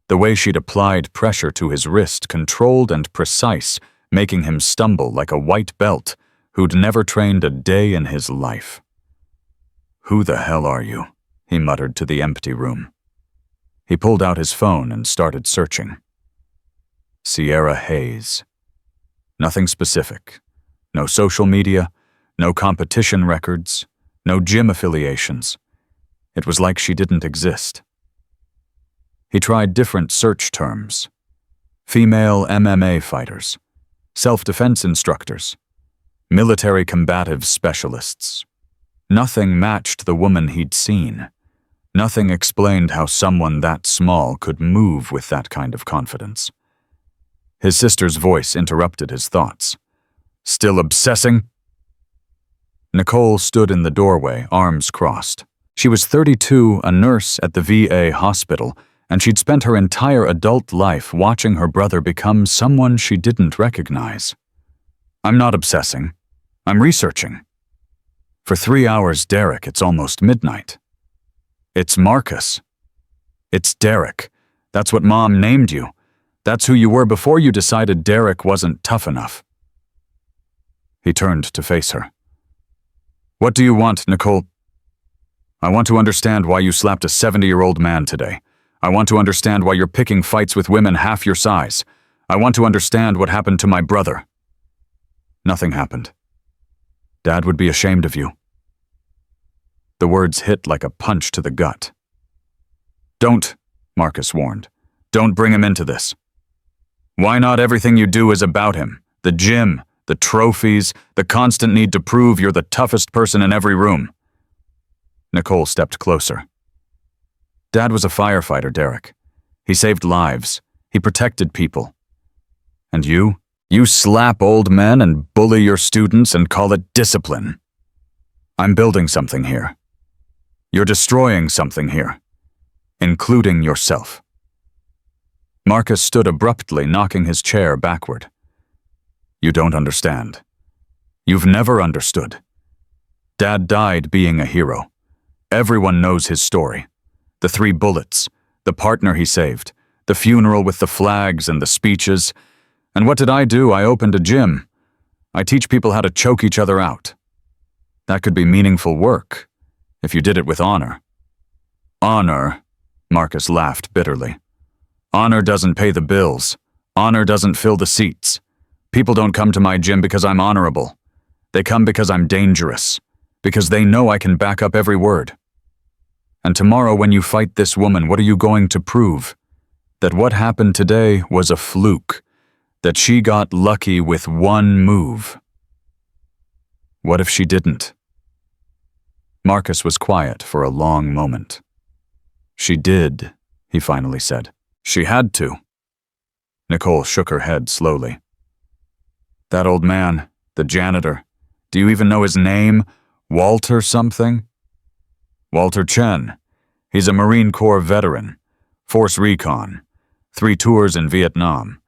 S1: The way she'd applied pressure to his wrist, controlled and precise, making him stumble like a white belt who'd never trained a day in his life. "Who the hell are you?" he muttered to the empty room. He pulled out his phone and started searching. Sierra Hayes. Nothing specific. No social media, no competition records, no gym affiliations. It was like she didn't exist. He tried different search terms. Female MMA fighters, self-defense instructors, military combative specialists. Nothing matched the woman he'd seen. Nothing explained how someone that small could move with that kind of confidence. His sister's voice interrupted his thoughts. "Still obsessing?" Nicole stood in the doorway, arms crossed. She was 32, a nurse at the VA hospital, and she'd spent her entire adult life watching her brother become someone she didn't recognize. "I'm not obsessing. I'm researching. For 3 hours, Derek, it's almost midnight. It's Marcus. It's Derek. That's what Mom named you. That's who you were before you decided Derek wasn't tough enough." He turned to face her. "What do you want, Nicole?" "I want to understand why you slapped a 70-year-old man today. I want to understand why you're picking fights with women half your size. I want to understand what happened to my brother." "Nothing happened. Dad would be ashamed of you." The words hit like a punch to the gut. "Don't," Marcus warned. "Don't bring him into this. Why not everything you do is about him? The gym, the trophies, the constant need to prove you're the toughest person in every room." Nicole stepped closer. "Dad was a firefighter, Derek. He saved lives. He protected people. And you? You slap old men and bully your students and call it discipline. I'm building something here. You're destroying something here, including yourself." Marcus stood abruptly, knocking his chair backward. "You don't understand. You've never understood. Dad died being a hero. Everyone knows his story. The 3 bullets, the partner he saved, the funeral with the flags and the speeches. And what did I do? I opened a gym. I teach people how to choke each other out. That could be meaningful work, if you did it with honor." "Honor," Marcus laughed bitterly. "Honor doesn't pay the bills. Honor doesn't fill the seats. People don't come to my gym because I'm honorable. They come because I'm dangerous, because they know I can back up every word. And tomorrow when you fight this woman, what are you going to prove? That what happened today was a fluke, that she got lucky with one move. What if she didn't?" Marcus was quiet for a long moment. "She did," he finally said. "She had to." Nicole shook her head slowly. "That old man, the janitor, do you even know his name? Walter something?" "Walter Chen. He's a Marine Corps veteran. Force Recon. 3 tours in Vietnam.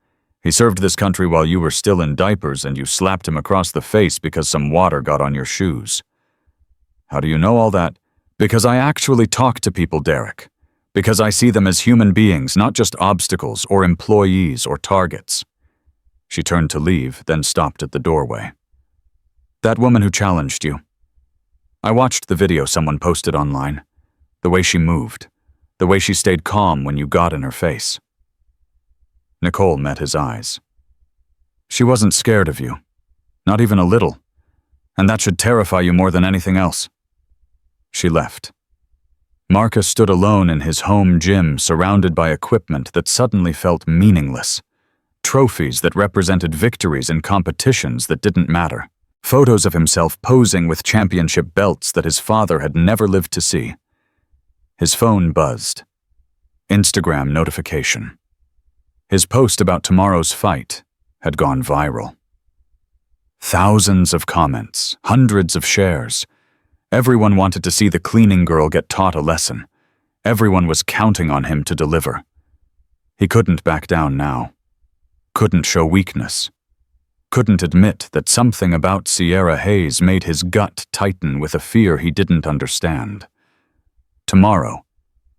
S1: He served this country while you were still in diapers and you slapped him across the face because some water got on your shoes." "How do you know all that?" "Because I actually talk to people, Derek. Because I see them as human beings, not just obstacles or employees or targets." She turned to leave, then stopped at the doorway. That woman who challenged you. I watched the video someone posted online. The way she moved. The way she stayed calm when you got in her face. Nicole met his eyes. She wasn't scared of you. Not even a little. And that should terrify you more than anything else. She left. Marcus stood alone in his home gym, surrounded by equipment that suddenly felt meaningless. Trophies that represented victories in competitions that didn't matter. Photos of himself posing with championship belts that his father had never lived to see. His phone buzzed. Instagram notification. His post about tomorrow's fight had gone viral. Thousands of comments, hundreds of shares. Everyone wanted to see the cleaning girl get taught a lesson. Everyone was counting on him to deliver. He couldn't back down now. Couldn't show weakness. Couldn't admit that something about Sierra Hayes made his gut tighten with a fear he didn't understand. Tomorrow,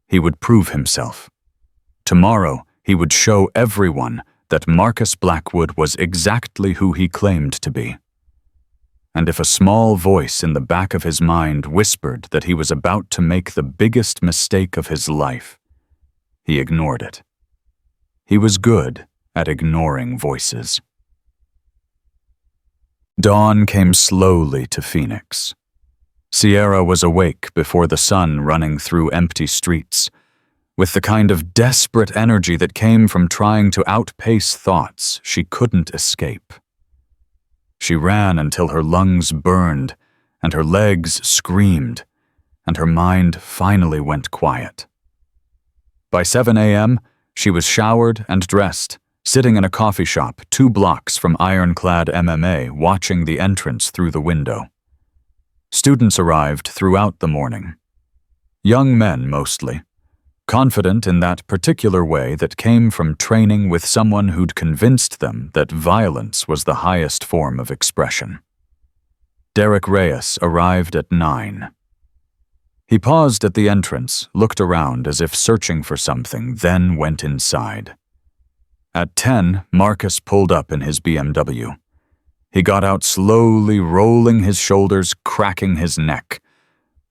S1: he would prove himself. Tomorrow, he would show everyone that Marcus Blackwood was exactly who he claimed to be. And if a small voice in the back of his mind whispered that he was about to make the biggest mistake of his life, he ignored it. He was good at ignoring voices. Dawn came slowly to Phoenix. Sierra was awake before the sun running through empty streets, with the kind of desperate energy that came from trying to outpace thoughts she couldn't escape. She ran until her lungs burned, and her legs screamed, and her mind finally went quiet. By 7 a.m., she was showered and dressed, sitting in a coffee shop 2 blocks from Ironclad MMA, watching the entrance through the window. Students arrived throughout the morning. Young men, mostly. Confident in that particular way that came from training with someone who'd convinced them that violence was the highest form of expression. Derek Reyes arrived at 9. He paused at the entrance, looked around as if searching for something, then went inside. At 10, Marcus pulled up in his BMW. He got out slowly, rolling his shoulders, cracking his neck,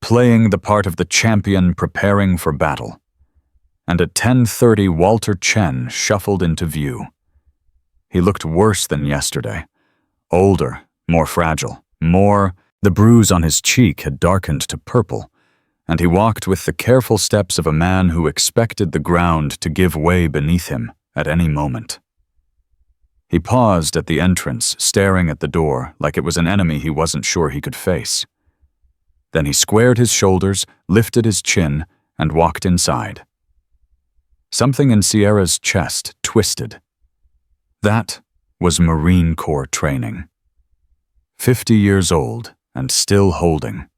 S1: playing the part of the champion preparing for battle. And at 10:30, Walter Chen shuffled into view. He looked worse than yesterday. Older, more fragile, the bruise on his cheek had darkened to purple, and he walked with the careful steps of a man who expected the ground to give way beneath him at any moment. He paused at the entrance, staring at the door like it was an enemy he wasn't sure he could face. Then he squared his shoulders, lifted his chin, and walked inside. Something in Sierra's chest twisted. That was Marine Corps training. 50 years old and still holding.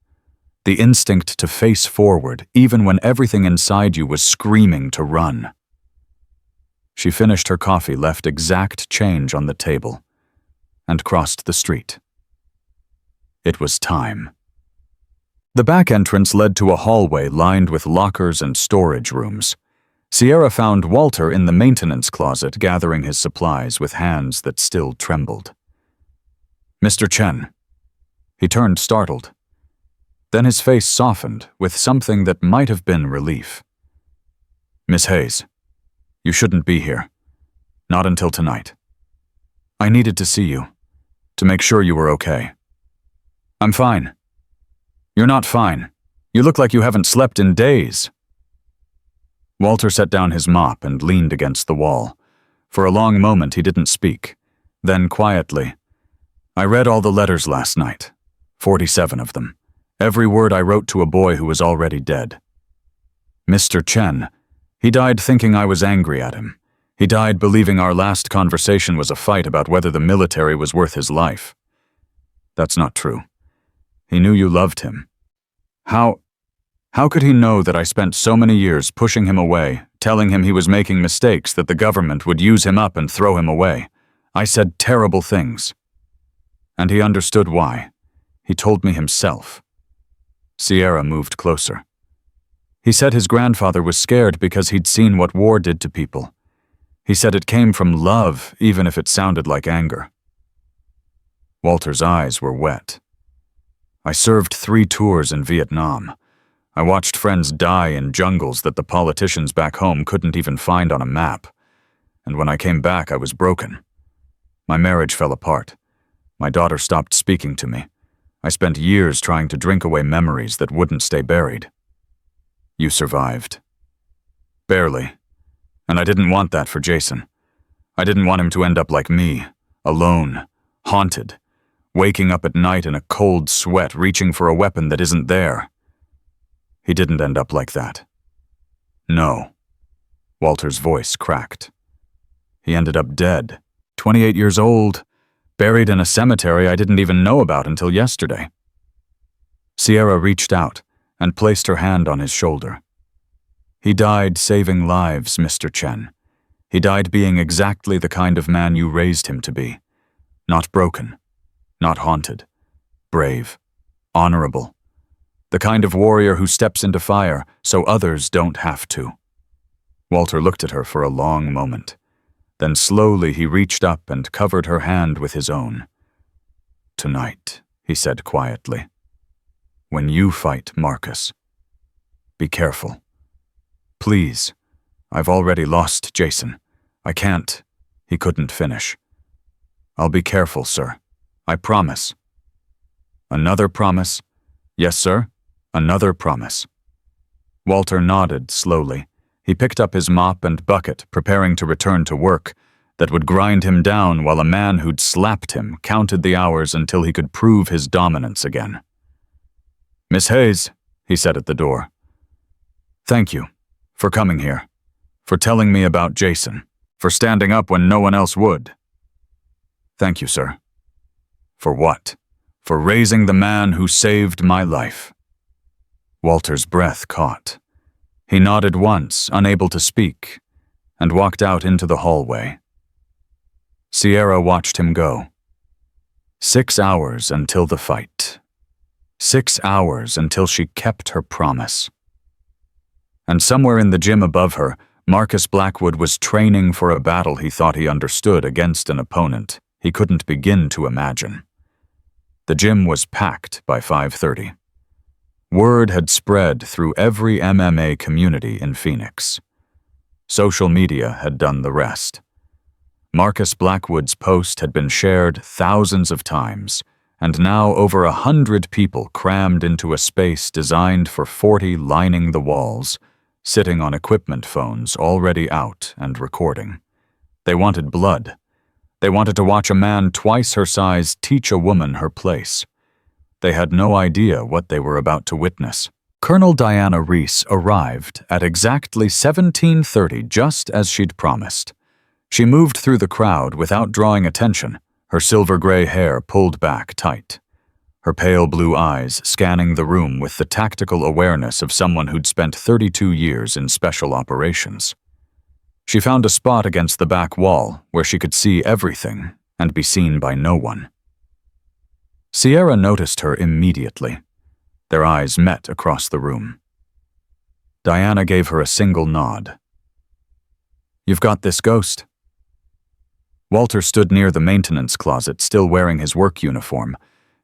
S1: The instinct to face forward even when everything inside you was screaming to run. She finished her coffee, left exact change on the table, and crossed the street. It was time. The back entrance led to a hallway lined with lockers and storage rooms. Sierra found Walter in the maintenance closet gathering his supplies with hands that still trembled. "Mr. Chen." He turned startled. Then his face softened with something that might have been relief. "Miss Hayes, you shouldn't be here. Not until tonight. I needed to see you, to make sure you were okay." "I'm fine." "You're not fine. You look like you haven't slept in days." Walter set down his mop and leaned against the wall. For a long moment he didn't speak. Then quietly, "I read all the letters last night. 47 of them. Every word I wrote to a boy who was already dead. Mr. Chen, he died thinking I was angry at him. He died believing our last conversation was a fight about whether the military was worth his life. That's not true. He knew you loved him. How could he know that I spent so many years pushing him away, telling him he was making mistakes, that the government would use him up and throw him away? I said terrible things. And he understood why. He told me himself." Sierra moved closer. "He said his grandfather was scared because he'd seen what war did to people. He said it came from love, even if it sounded like anger." Walter's eyes were wet. I served 3 tours in Vietnam. I watched friends die in jungles that the politicians back home couldn't even find on a map. And when I came back, I was broken. My marriage fell apart. My daughter stopped speaking to me. I spent years trying to drink away memories that wouldn't stay buried. You survived. Barely. And I didn't want that for Jason. I didn't want him to end up like me, alone, haunted, waking up at night in a cold sweat, reaching for a weapon that isn't there. He didn't end up like that. No. Walter's voice cracked. He ended up dead, 28 years old, buried in a cemetery I didn't even know about until yesterday. Sierra reached out and placed her hand on his shoulder. He died saving lives, Mr. Chen. He died being exactly the kind of man you raised him to be. Not broken, not haunted, brave, honorable. The kind of warrior who steps into fire so others don't have to. Walter looked at her for a long moment. Then slowly he reached up and covered her hand with his own. Tonight, he said quietly. When you fight Marcus, be careful. Please, I've already lost Jason. I can't. He couldn't finish. I'll be careful, sir. I promise. Another promise? Yes, sir. Another promise. Walter nodded slowly. He picked up his mop and bucket, preparing to return to work that would grind him down while a man who'd slapped him counted the hours until he could prove his dominance again. Miss Hayes, he said at the door. Thank you for coming here, for telling me about Jason, for standing up when no one else would. Thank you, sir. For what? For raising the man who saved my life. Walter's breath caught. He nodded once, unable to speak, and walked out into the hallway. Sierra watched him go. 6 hours until the fight. 6 hours until she kept her promise. And somewhere in the gym above her, Marcus Blackwood was training for a battle he thought he understood against an opponent he couldn't begin to imagine. The gym was packed by 5:30. Word had spread through every MMA community in Phoenix. Social media had done the rest. Marcus Blackwood's post had been shared thousands of times, and now over 100 people crammed into a space designed for 40 lining the walls, sitting on equipment phones already out and recording. They wanted blood. They wanted to watch a man twice her size teach a woman her place. They had no idea what they were about to witness. Colonel Diana Reese arrived at exactly 17:30, just as she'd promised. She moved through the crowd without drawing attention, her silver-gray hair pulled back tight. Her pale blue eyes scanning the room with the tactical awareness of someone who'd spent 32 years in special operations. She found a spot against the back wall where she could see everything and be seen by no one. Sierra noticed her immediately. Their eyes met across the room. Diana gave her a single nod. You've got this, Ghost. Walter stood near the maintenance closet, still wearing his work uniform,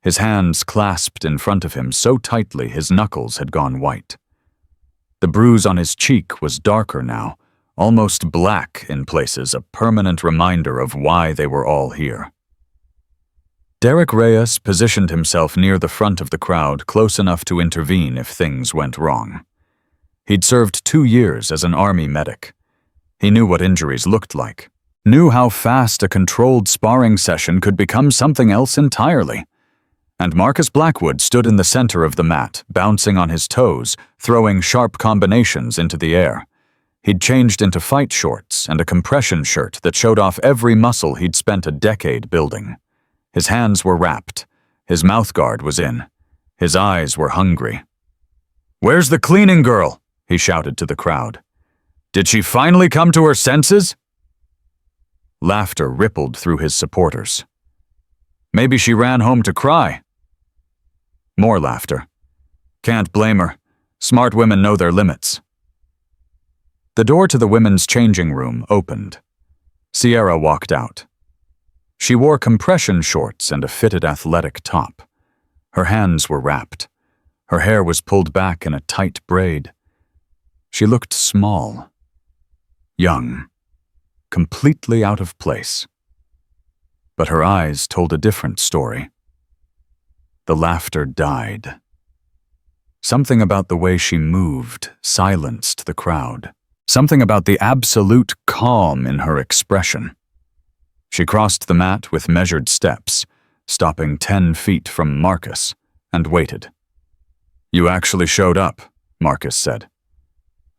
S1: his hands clasped in front of him so tightly his knuckles had gone white. The bruise on his cheek was darker now, almost black in places, a permanent reminder of why they were all here. Derek Reyes positioned himself near the front of the crowd, close enough to intervene if things went wrong. He'd served 2 years as an army medic. He knew what injuries looked like, knew how fast a controlled sparring session could become something else entirely. And Marcus Blackwood stood in the center of the mat, bouncing on his toes, throwing sharp combinations into the air. He'd changed into fight shorts and a compression shirt that showed off every muscle he'd spent a decade building. His hands were wrapped. His mouthguard was in. His eyes were hungry. "Where's the cleaning girl?" he shouted to the crowd. "Did she finally come to her senses?" Laughter rippled through his supporters. "Maybe she ran home to cry." More laughter. "Can't blame her. Smart women know their limits." The door to the women's changing room opened. Sierra walked out. She wore compression shorts and a fitted athletic top. Her hands were wrapped. Her hair was pulled back in a tight braid. She looked small, young, completely out of place. But her eyes told a different story. The laughter died. Something about the way she moved silenced the crowd. Something about the absolute calm in her expression. She crossed the mat with measured steps, stopping 10 feet from Marcus, and waited. "You actually showed up," Marcus said.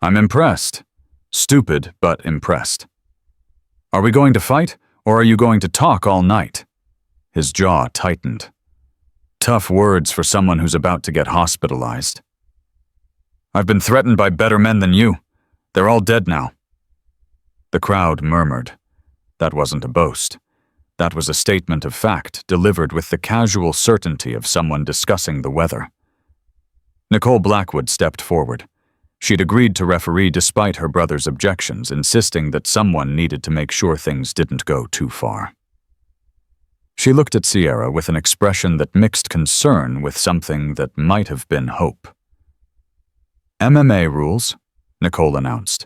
S1: "I'm impressed. Stupid, but impressed. Are we going to fight, or are you going to talk all night?" His jaw tightened. Tough words for someone who's about to get hospitalized. "I've been threatened by better men than you. They're all dead now." The crowd murmured. That wasn't a boast. That was a statement of fact delivered with the casual certainty of someone discussing the weather. Nicole Blackwood stepped forward. She'd agreed to referee despite her brother's objections, insisting that someone needed to make sure things didn't go too far. She looked at Sierra with an expression that mixed concern with something that might have been hope. "MMA rules," Nicole announced.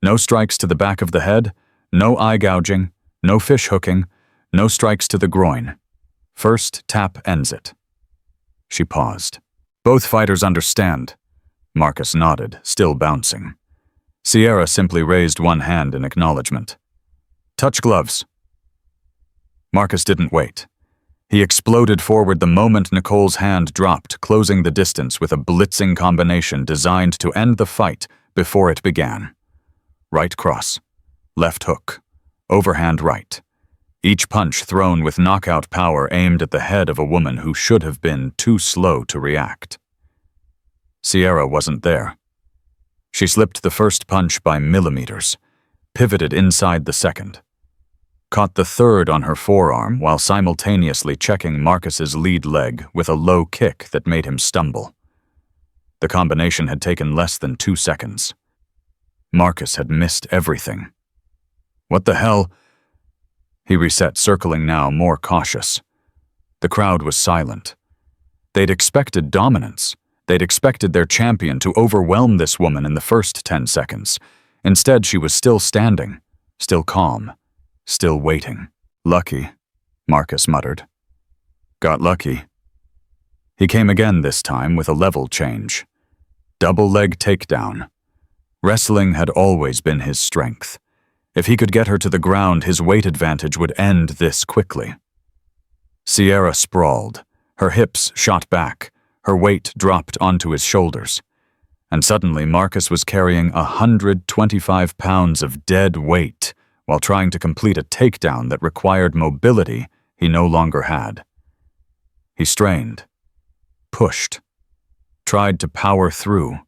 S1: "No strikes to the back of the head, no eye gouging, no fish hooking, no strikes to the groin. First tap ends it." She paused. "Both fighters understand." Marcus nodded, still bouncing. Sierra simply raised one hand in acknowledgement. "Touch gloves." Marcus didn't wait. He exploded forward the moment Nicole's hand dropped, closing the distance with a blitzing combination designed to end the fight before it began. Right cross, left hook, overhand right. Each punch thrown with knockout power aimed at the head of a woman who should have been too slow to react. Sierra wasn't there. She slipped the first punch by millimeters, pivoted inside the second, caught the third on her forearm while simultaneously checking Marcus's lead leg with a low kick that made him stumble. The combination had taken less than 2 seconds. Marcus had missed everything. "What the hell?" He reset, circling now, more cautious. The crowd was silent. They'd expected dominance. They'd expected their champion to overwhelm this woman in the first 10 seconds. Instead, she was still standing, still calm, still waiting. "Lucky," Marcus muttered. "Got lucky." He came again this time with a level change. Double leg takedown. Wrestling had always been his strength. If he could get her to the ground, his weight advantage would end this quickly. Sierra sprawled. Her hips shot back. Her weight dropped onto his shoulders. And suddenly Marcus was carrying 125 pounds of dead weight while trying to complete a takedown that required mobility he no longer had. He strained, pushed, tried to power through.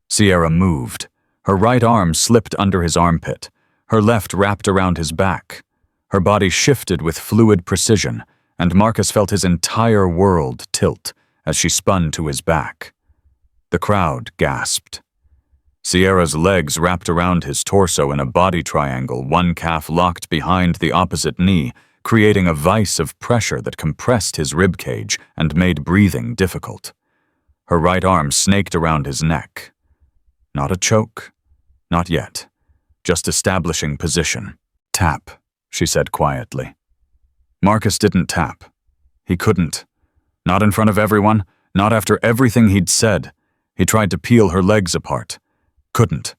S1: Sierra moved. Her right arm slipped under his armpit. Her left wrapped around his back. Her body shifted with fluid precision, and Marcus felt his entire world tilt as she spun to his back. The crowd gasped. Sierra's legs wrapped around his torso in a body triangle, one calf locked behind the opposite knee, creating a vice of pressure that compressed his ribcage and made breathing difficult. Her right arm snaked around his neck. Not a choke. Not yet. Just establishing position. "Tap," she said quietly. Marcus didn't tap. He couldn't. Not in front of everyone, not after everything he'd said. He tried to peel her legs apart. Couldn't.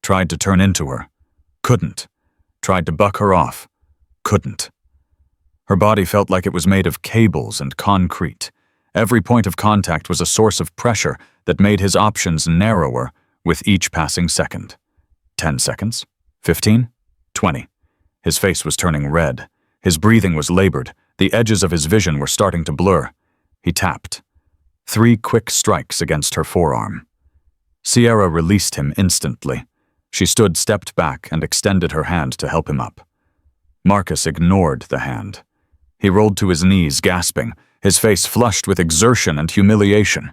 S1: Tried to turn into her. Couldn't. Tried to buck her off. Couldn't. Her body felt like it was made of cables and concrete. Every point of contact was a source of pressure that made his options narrower with each passing second. 10 seconds. 15. 20. His face was turning red. His breathing was labored. The edges of his vision were starting to blur. He tapped. 3 quick strikes against her forearm. Sierra released him instantly. She stood, stepped back, and extended her hand to help him up. Marcus ignored the hand. He rolled to his knees, gasping, his face flushed with exertion and humiliation.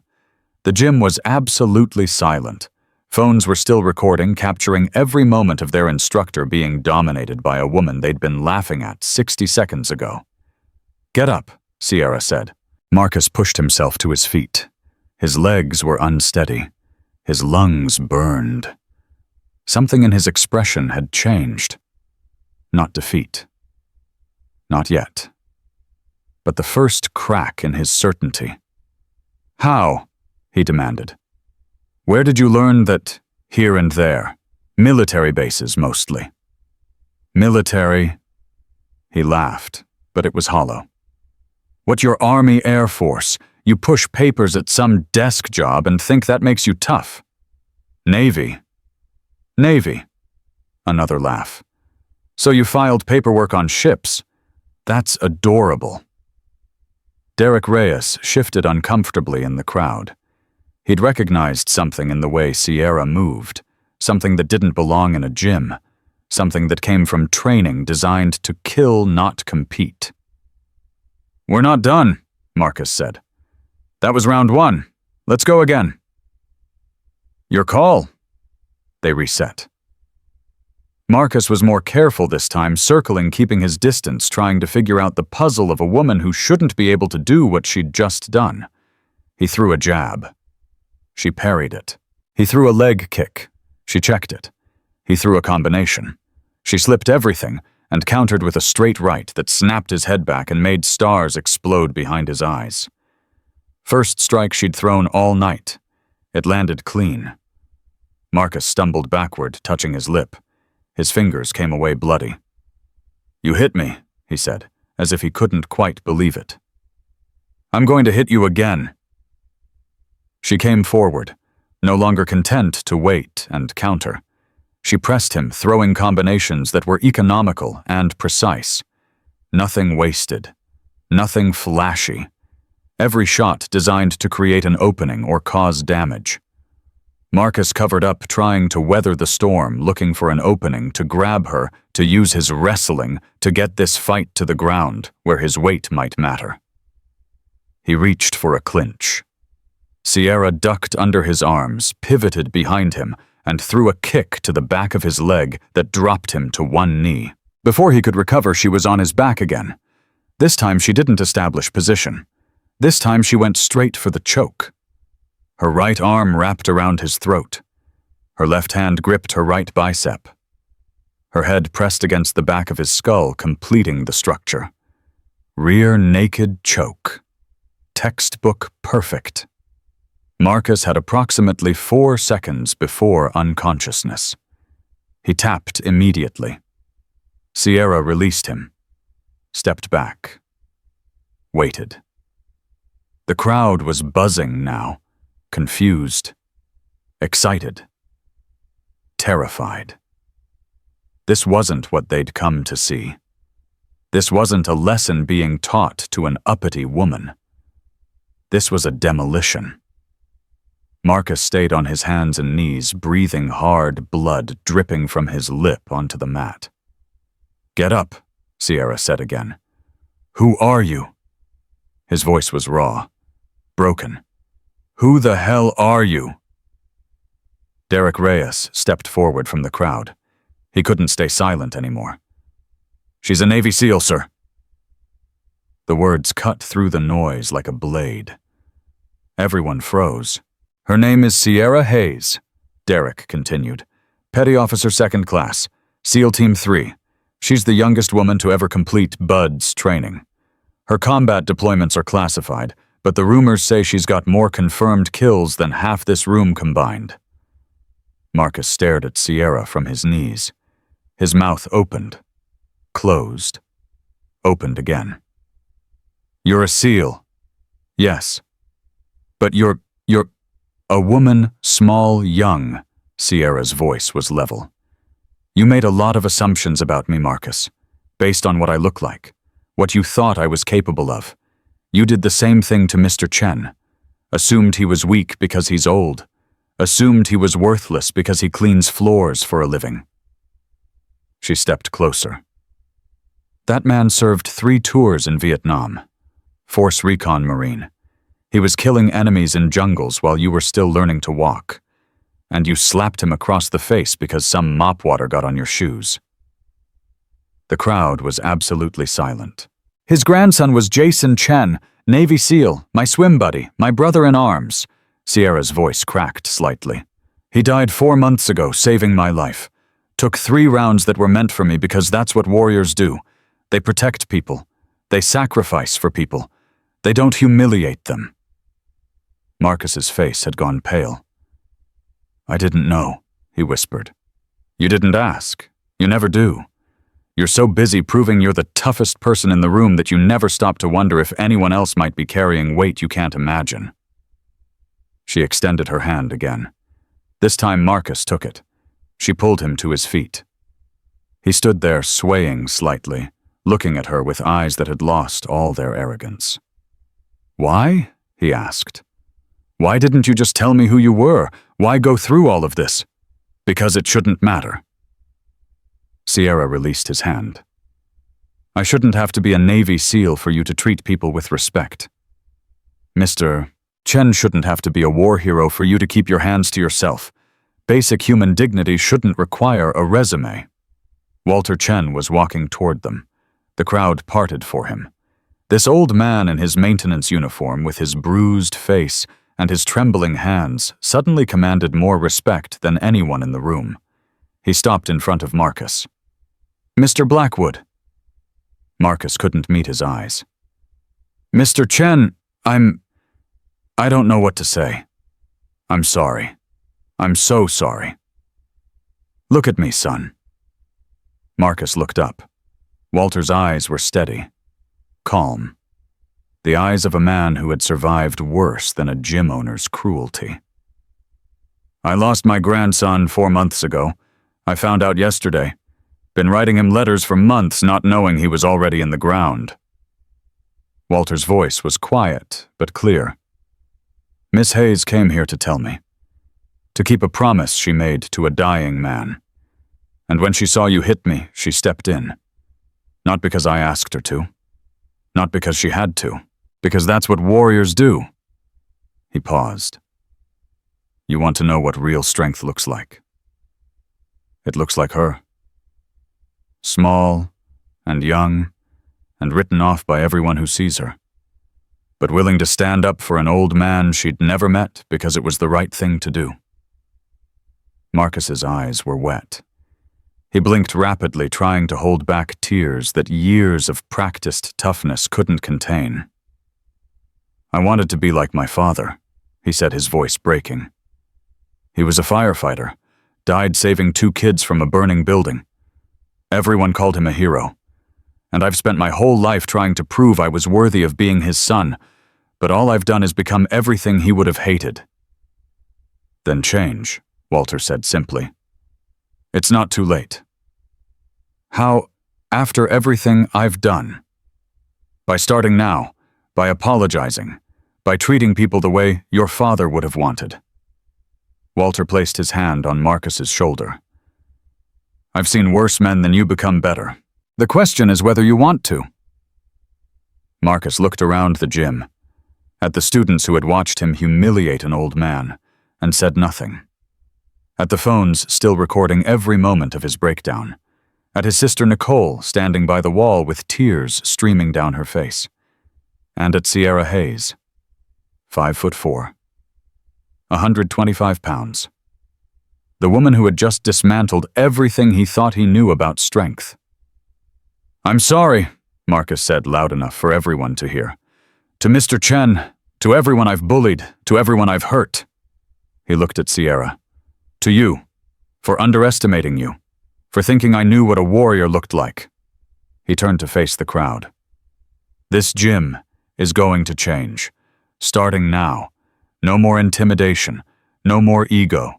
S1: The gym was absolutely silent. Phones were still recording, capturing every moment of their instructor being dominated by a woman they'd been laughing at 60 seconds ago. "Get up," Sierra said. Marcus pushed himself to his feet. His legs were unsteady. His lungs burned. Something in his expression had changed. Not defeat. Not yet. But the first crack in his certainty. "How?" he demanded. "Where did you learn that here and there? Military bases, mostly." "Military?" He laughed, but it was hollow. "What, your Army Air Force? You push papers at some desk job and think that makes you tough." "Navy." "Navy." Another laugh. "So you filed paperwork on ships? That's adorable." Derek Reyes shifted uncomfortably in the crowd. He'd recognized something in the way Sierra moved, something that didn't belong in a gym, something that came from training designed to kill, not compete. "We're not done," Marcus said. "That was round 1. Let's go again." "Your call." They reset. Marcus was more careful this time, circling, keeping his distance, trying to figure out the puzzle of a woman who shouldn't be able to do what she'd just done. He threw a jab. She parried it. He threw a leg kick. She checked it. He threw a combination. She slipped everything and countered with a straight right that snapped his head back and made stars explode behind his eyes. First strike she'd thrown all night. It landed clean. Marcus stumbled backward, touching his lip. His fingers came away bloody. "You hit me," he said, as if he couldn't quite believe it. "I'm going to hit you again." She came forward, no longer content to wait and counter. She pressed him, throwing combinations that were economical and precise. Nothing wasted. Nothing flashy. Every shot designed to create an opening or cause damage. Marcus covered up, trying to weather the storm, looking for an opening to grab her, to use his wrestling to get this fight to the ground, where his weight might matter. He reached for a clinch. Sierra ducked under his arms, pivoted behind him, and threw a kick to the back of his leg that dropped him to one knee. Before he could recover, she was on his back again. This time she didn't establish position. This time she went straight for the choke. Her right arm wrapped around his throat. Her left hand gripped her right bicep. Her head pressed against the back of his skull, completing the structure. Rear naked choke. Textbook perfect. Marcus had approximately 4 seconds before unconsciousness. He tapped immediately. Sierra released him. Stepped back. Waited. The crowd was buzzing now. Confused, excited, terrified. This wasn't what they'd come to see. This wasn't a lesson being taught to an uppity woman. This was a demolition. Marcus stayed on his hands and knees, breathing hard, blood dripping from his lip onto the mat. "Get up," Sierra said again. "Who are you?" His voice was raw, broken. "Who the hell are you?" Derek Reyes stepped forward from the crowd. He couldn't stay silent anymore. "She's a Navy SEAL, sir." The words cut through the noise like a blade. Everyone froze. "Her name is Sierra Hayes," Derek continued. "Petty Officer 2nd Class, SEAL Team 3. She's the youngest woman to ever complete BUDS training. Her combat deployments are classified, but the rumors say she's got more confirmed kills than half this room combined." Marcus stared at Sierra from his knees. His mouth opened, closed, opened again. "You're a SEAL." "Yes." "But you're a woman, small, young." Sierra's voice was level. "You made a lot of assumptions about me, Marcus, based on what I look like, what you thought I was capable of. You did the same thing to Mr. Chen. Assumed he was weak because he's old. Assumed he was worthless because he cleans floors for a living." She stepped closer. "That man served 3 tours in Vietnam. Force Recon Marine. He was killing enemies in jungles while you were still learning to walk. and you slapped him across the face because some mop water got on your shoes. The crowd was absolutely silent. His grandson was Jason Chen, Navy SEAL, my swim buddy, my brother in arms. Sierra's voice cracked slightly. He died 4 months ago, saving my life. Took 3 rounds that were meant for me because that's what warriors do. They protect people. They sacrifice for people. They don't humiliate them. Marcus's face had gone pale. I didn't know, he whispered. You didn't ask. You never do. You're so busy proving you're the toughest person in the room that you never stop to wonder if anyone else might be carrying weight you can't imagine. She extended her hand again. This time Marcus took it. She pulled him to his feet. He stood there swaying slightly, looking at her with eyes that had lost all their arrogance. Why? He asked. Why didn't you just tell me who you were? Why go through all of this? Because it shouldn't matter. Sierra released his hand. I shouldn't have to be a Navy SEAL for you to treat people with respect. Mr. Chen shouldn't have to be a war hero for you to keep your hands to yourself. Basic human dignity shouldn't require a resume. Walter Chen was walking toward them. The crowd parted for him. This old man in his maintenance uniform with his bruised face and his trembling hands suddenly commanded more respect than anyone in the room. He stopped in front of Marcus. Mr. Blackwood. Marcus couldn't meet his eyes. Mr. Chen, I don't know what to say. I'm sorry. I'm so sorry. Look at me, son. Marcus looked up. Walter's eyes were steady, calm. The eyes of a man who had survived worse than a gym owner's cruelty. I lost my grandson 4 months ago. I found out yesterday. Been writing him letters for months, not knowing he was already in the ground. Walter's voice was quiet, but clear. Miss Hayes came here to tell me. To keep a promise she made to a dying man. And when she saw you hit me, she stepped in. Not because I asked her to. Not because she had to. Because that's what warriors do. He paused. You want to know what real strength looks like? It looks like her. Small and young and written off by everyone who sees her. But willing to stand up for an old man she'd never met because it was the right thing to do. Marcus's eyes were wet. He blinked rapidly, trying to hold back tears that years of practiced toughness couldn't contain. I wanted to be like my father, he said, his voice breaking. He was a firefighter, died saving 2 kids from a burning building. Everyone called him a hero, and I've spent my whole life trying to prove I was worthy of being his son, but all I've done is become everything he would have hated. Then change, Walter said simply. It's not too late. How, after everything I've done? By starting now, by apologizing, by treating people the way your father would have wanted. Walter placed his hand on Marcus's shoulder. I've seen worse men than you become better. The question is whether you want to. Marcus looked around the gym, at the students who had watched him humiliate an old man, and said nothing. At the phones still recording every moment of his breakdown. At his sister Nicole standing by the wall with tears streaming down her face. And at Sierra Hayes, 5'4", 125 pounds. The woman who had just dismantled everything he thought he knew about strength. I'm sorry, Marcus said loud enough for everyone to hear. To Mr. Chen, to everyone I've bullied, to everyone I've hurt. He looked at Sierra. To you, for underestimating you, for thinking I knew what a warrior looked like. He turned to face the crowd. This gym is going to change, starting now. No more intimidation, no more ego.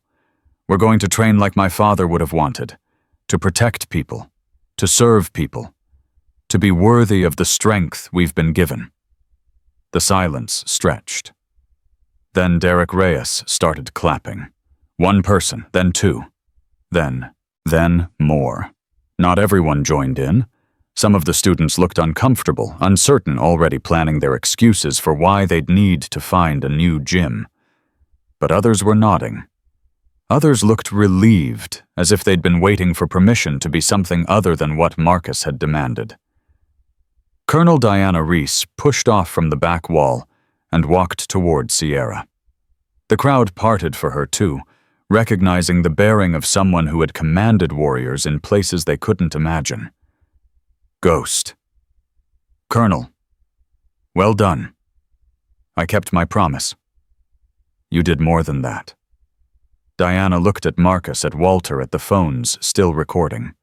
S1: We're going to train like my father would have wanted, to protect people, to serve people, to be worthy of the strength we've been given. The silence stretched. Then Derek Reyes started clapping. 1 person, then 2, then more. Not everyone joined in. Some of the students looked uncomfortable, uncertain, already planning their excuses for why they'd need to find a new gym. But others were nodding. Others looked relieved, as if they'd been waiting for permission to be something other than what Marcus had demanded. Colonel Diana Reese pushed off from the back wall and walked toward Sierra. The crowd parted for her too, recognizing the bearing of someone who had commanded warriors in places they couldn't imagine. Ghost. Colonel. Well done. I kept my promise. You did more than that. Diana looked at Marcus, at Walter, at the phones still recording.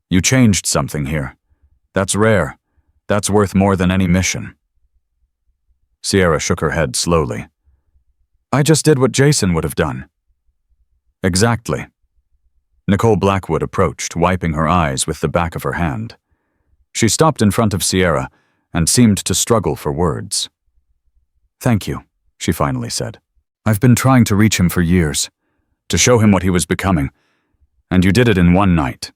S1: You changed something here. That's rare. That's worth more than any mission. Sierra shook her head slowly. I just did what Jason would have done. Exactly. Nicole Blackwood approached, wiping her eyes with the back of her hand. She stopped in front of Sierra and seemed to struggle for words. Thank you, she finally said. I've been trying to reach him for years, to show him what he was becoming, and you did it in one night.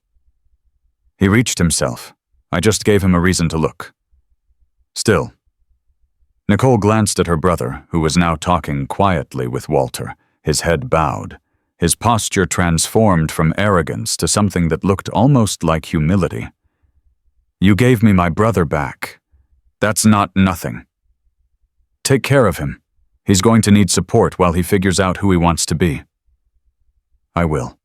S1: He reached himself. I just gave him a reason to look. Still. Nicole glanced at her brother, who was now talking quietly with Walter, his head bowed, his posture transformed from arrogance to something that looked almost like humility. You gave me my brother back. That's not nothing. Take care of him. He's going to need support while he figures out who he wants to be. I will.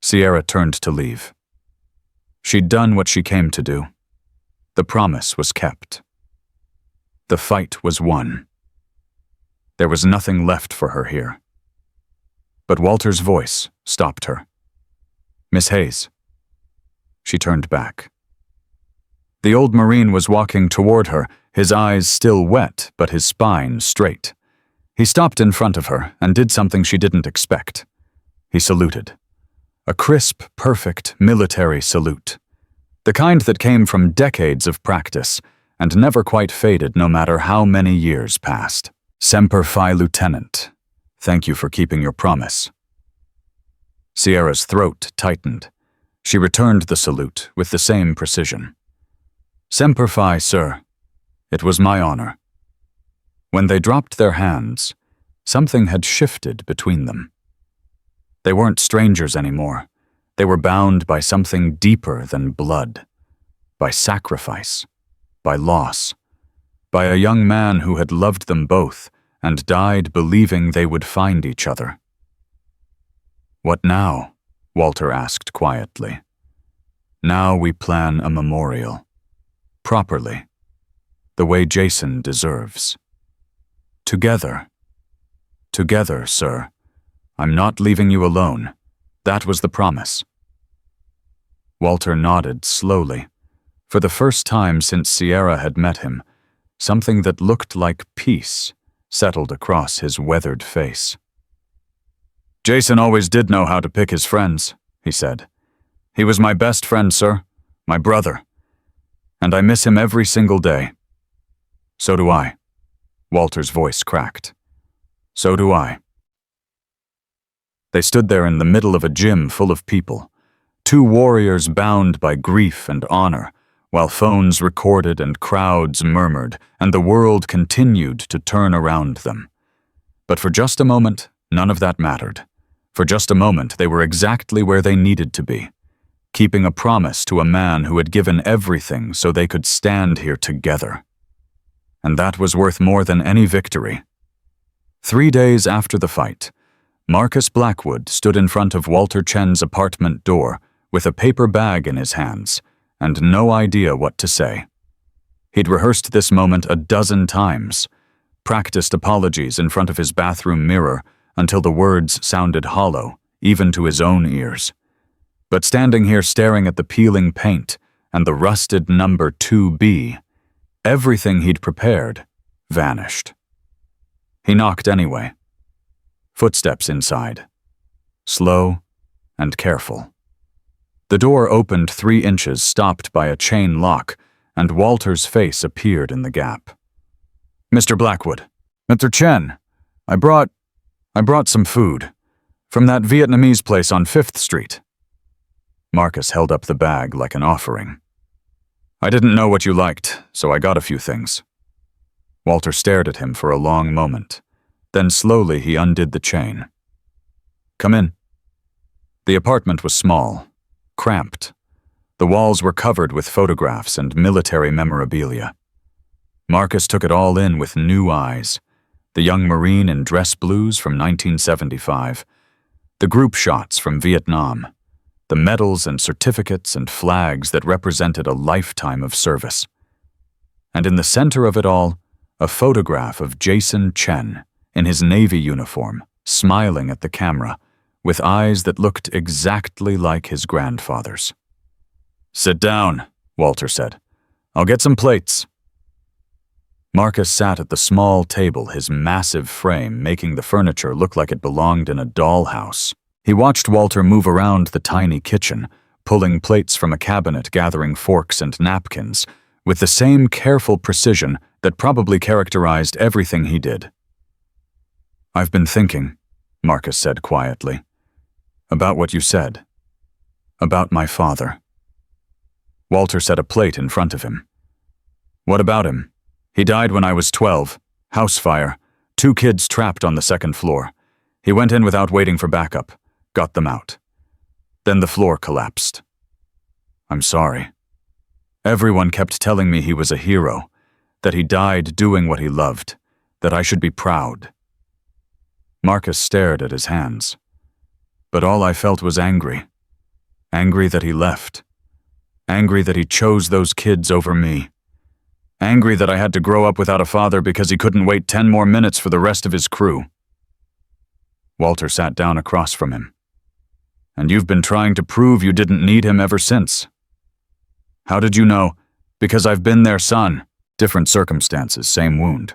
S1: Sierra turned to leave. She'd done what she came to do. The promise was kept. The fight was won. There was nothing left for her here. But Walter's voice stopped her. Miss Hayes. She turned back. The old Marine was walking toward her, his eyes still wet but his spine straight. He stopped in front of her and did something she didn't expect. He saluted. A crisp, perfect military salute. The kind that came from decades of practice and never quite faded no matter how many years passed. Semper Fi, Lieutenant. Thank you for keeping your promise. Sierra's throat tightened. She returned the salute with the same precision. Semper Fi, sir. It was my honor. When they dropped their hands, something had shifted between them. They weren't strangers anymore. They were bound by something deeper than blood, by sacrifice, by loss, by a young man who had loved them both and died believing they would find each other. What now? Walter asked quietly. Now we plan a memorial. Properly. The way Jason deserves. Together. Together, sir. I'm not leaving you alone. That was the promise. Walter nodded slowly. For the first time since Sierra had met him, something that looked like peace settled across his weathered face. Jason always did know how to pick his friends, he said. He was my best friend, sir. My brother. And I miss him every single day. So do I. Walter's voice cracked. So do I. They stood there in the middle of a gym full of people, two warriors bound by grief and honor, while phones recorded and crowds murmured, and the world continued to turn around them. But for just a moment, none of that mattered. For just a moment, they were exactly where they needed to be, keeping a promise to a man who had given everything so they could stand here together. And that was worth more than any victory. 3 days after the fight, Marcus Blackwood stood in front of Walter Chen's apartment door with a paper bag in his hands and no idea what to say. He'd rehearsed this moment a dozen times, practiced apologies in front of his bathroom mirror until the words sounded hollow, even to his own ears. But standing here staring at the peeling paint and the rusted number 2B, everything he'd prepared vanished. He knocked anyway. Footsteps inside. Slow and careful. The door opened 3 inches, stopped by a chain lock, and Walter's face appeared in the gap. Mr. Blackwood. Mr. Chen, I brought some food. From that Vietnamese place on 5th Street. Marcus held up the bag like an offering. I didn't know what you liked, so I got a few things. Walter stared at him for a long moment. Then slowly he undid the chain. Come in." The apartment was small, cramped. The walls were covered with photographs and military memorabilia. Marcus took it all in with new eyes. The young Marine in dress blues from 1975, the group shots from Vietnam, the medals and certificates and flags that represented a lifetime of service. And in the center of it all, a photograph of Jason Chen in his Navy uniform, smiling at the camera, with eyes that looked exactly like his grandfather's. "Sit down," Walter said. "I'll get some plates." Marcus sat at the small table, his massive frame making the furniture look like it belonged in a dollhouse. He watched Walter move around the tiny kitchen, pulling plates from a cabinet, gathering forks and napkins, with the same careful precision that probably characterized everything he did. "I've been thinking," Marcus said quietly, "about what you said. About my father." Walter set a plate in front of him. "What about him? He died when I was 12. House fire. 2 kids trapped on the 2nd floor. He went in without waiting for backup. Got them out. Then the floor collapsed. I'm sorry. Everyone kept telling me he was a hero, that he died doing what he loved, that I should be proud." Marcus stared at his hands. "But all I felt was angry. Angry that he left. Angry that he chose those kids over me. Angry that I had to grow up without a father because he couldn't wait 10 more minutes for the rest of his crew." Walter sat down across from him. "And you've been trying to prove you didn't need him ever since." "How did you know?" "Because I've been their son." Different circumstances, same wound.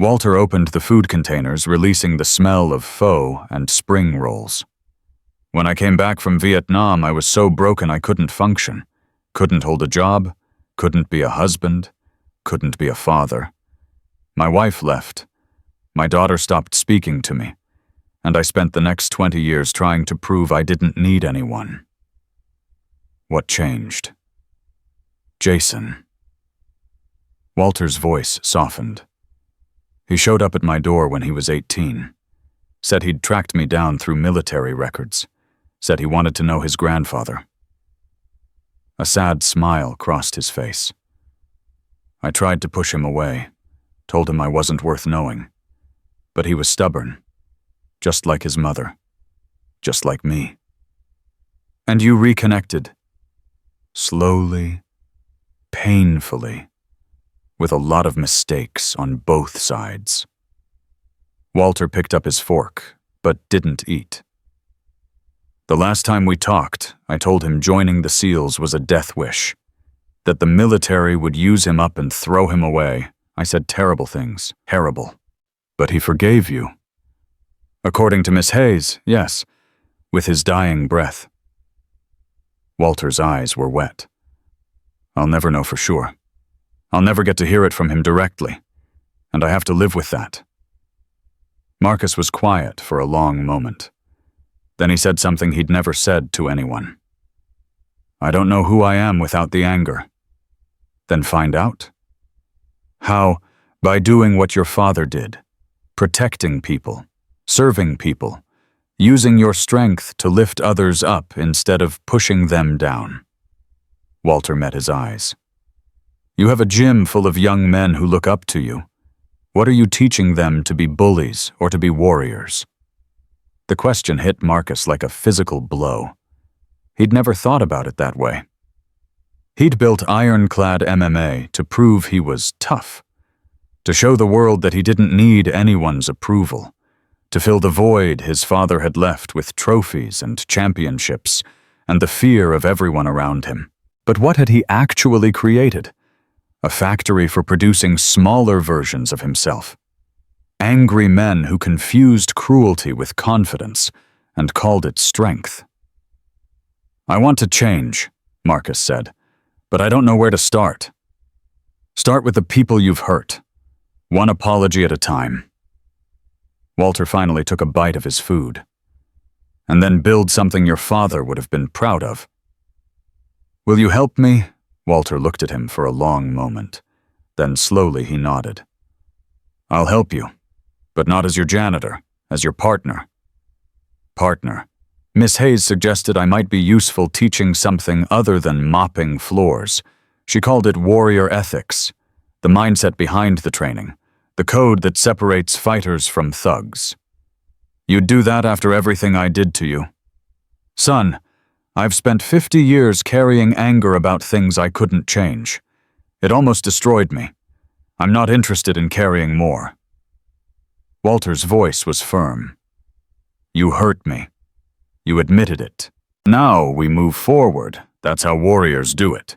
S1: Walter opened the food containers, releasing the smell of pho and spring rolls. "When I came back from Vietnam, I was so broken I couldn't function. Couldn't hold a job, couldn't be a husband, couldn't be a father. My wife left. My daughter stopped speaking to me, and I spent the next 20 years trying to prove I didn't need anyone." "What changed?" "Jason." Walter's voice softened. "He showed up at my door when he was 18. Said he'd tracked me down through military records. Said he wanted to know his grandfather." A sad smile crossed his face. "I tried to push him away, told him I wasn't worth knowing. But he was stubborn, just like his mother, just like me." "And you reconnected?" "Slowly, painfully, with a lot of mistakes on both sides." Walter picked up his fork, but didn't eat. "The last time we talked, I told him joining the SEALs was a death wish, that the military would use him up and throw him away. I said terrible things, terrible. But he forgave you." "According to Miss Hayes, yes, with his dying breath." Walter's eyes were wet. "I'll never know for sure. I'll never get to hear it from him directly, and I have to live with that." Marcus was quiet for a long moment. Then he said something he'd never said to anyone. "I don't know who I am without the anger." "Then find out." "How?" "By doing what your father did. Protecting people, serving people, using your strength to lift others up instead of pushing them down." Walter met his eyes. "You have a gym full of young men who look up to you. What are you teaching them to be bullies or to be warriors?" The question hit Marcus like a physical blow. He'd never thought about it that way. He'd built ironclad MMA to prove he was tough, to show the world that he didn't need anyone's approval, to fill the void his father had left with trophies and championships and the fear of everyone around him. But what had he actually created? A factory for producing smaller versions of himself. Angry men who confused cruelty with confidence and called it strength. "I want to change," Marcus said, "but I don't know where to start. Start with the people you've hurt. One apology at a time." Walter finally took a bite of his food. "And then build something your father would have been proud of." "Will you help me?" Walter looked at him for a long moment. Then slowly he nodded. "I'll help you, but not as your janitor, as your partner. Partner. Miss Hayes suggested I might be useful teaching something other than mopping floors. She called it warrior ethics, the mindset behind the training, the code that separates fighters from thugs. You'd do that after everything I did to you. Son, I've spent 50 years carrying anger about things I couldn't change. It almost destroyed me. I'm not interested in carrying more. Walter's voice was firm. You hurt me. You admitted it. Now we move forward. That's how warriors do it.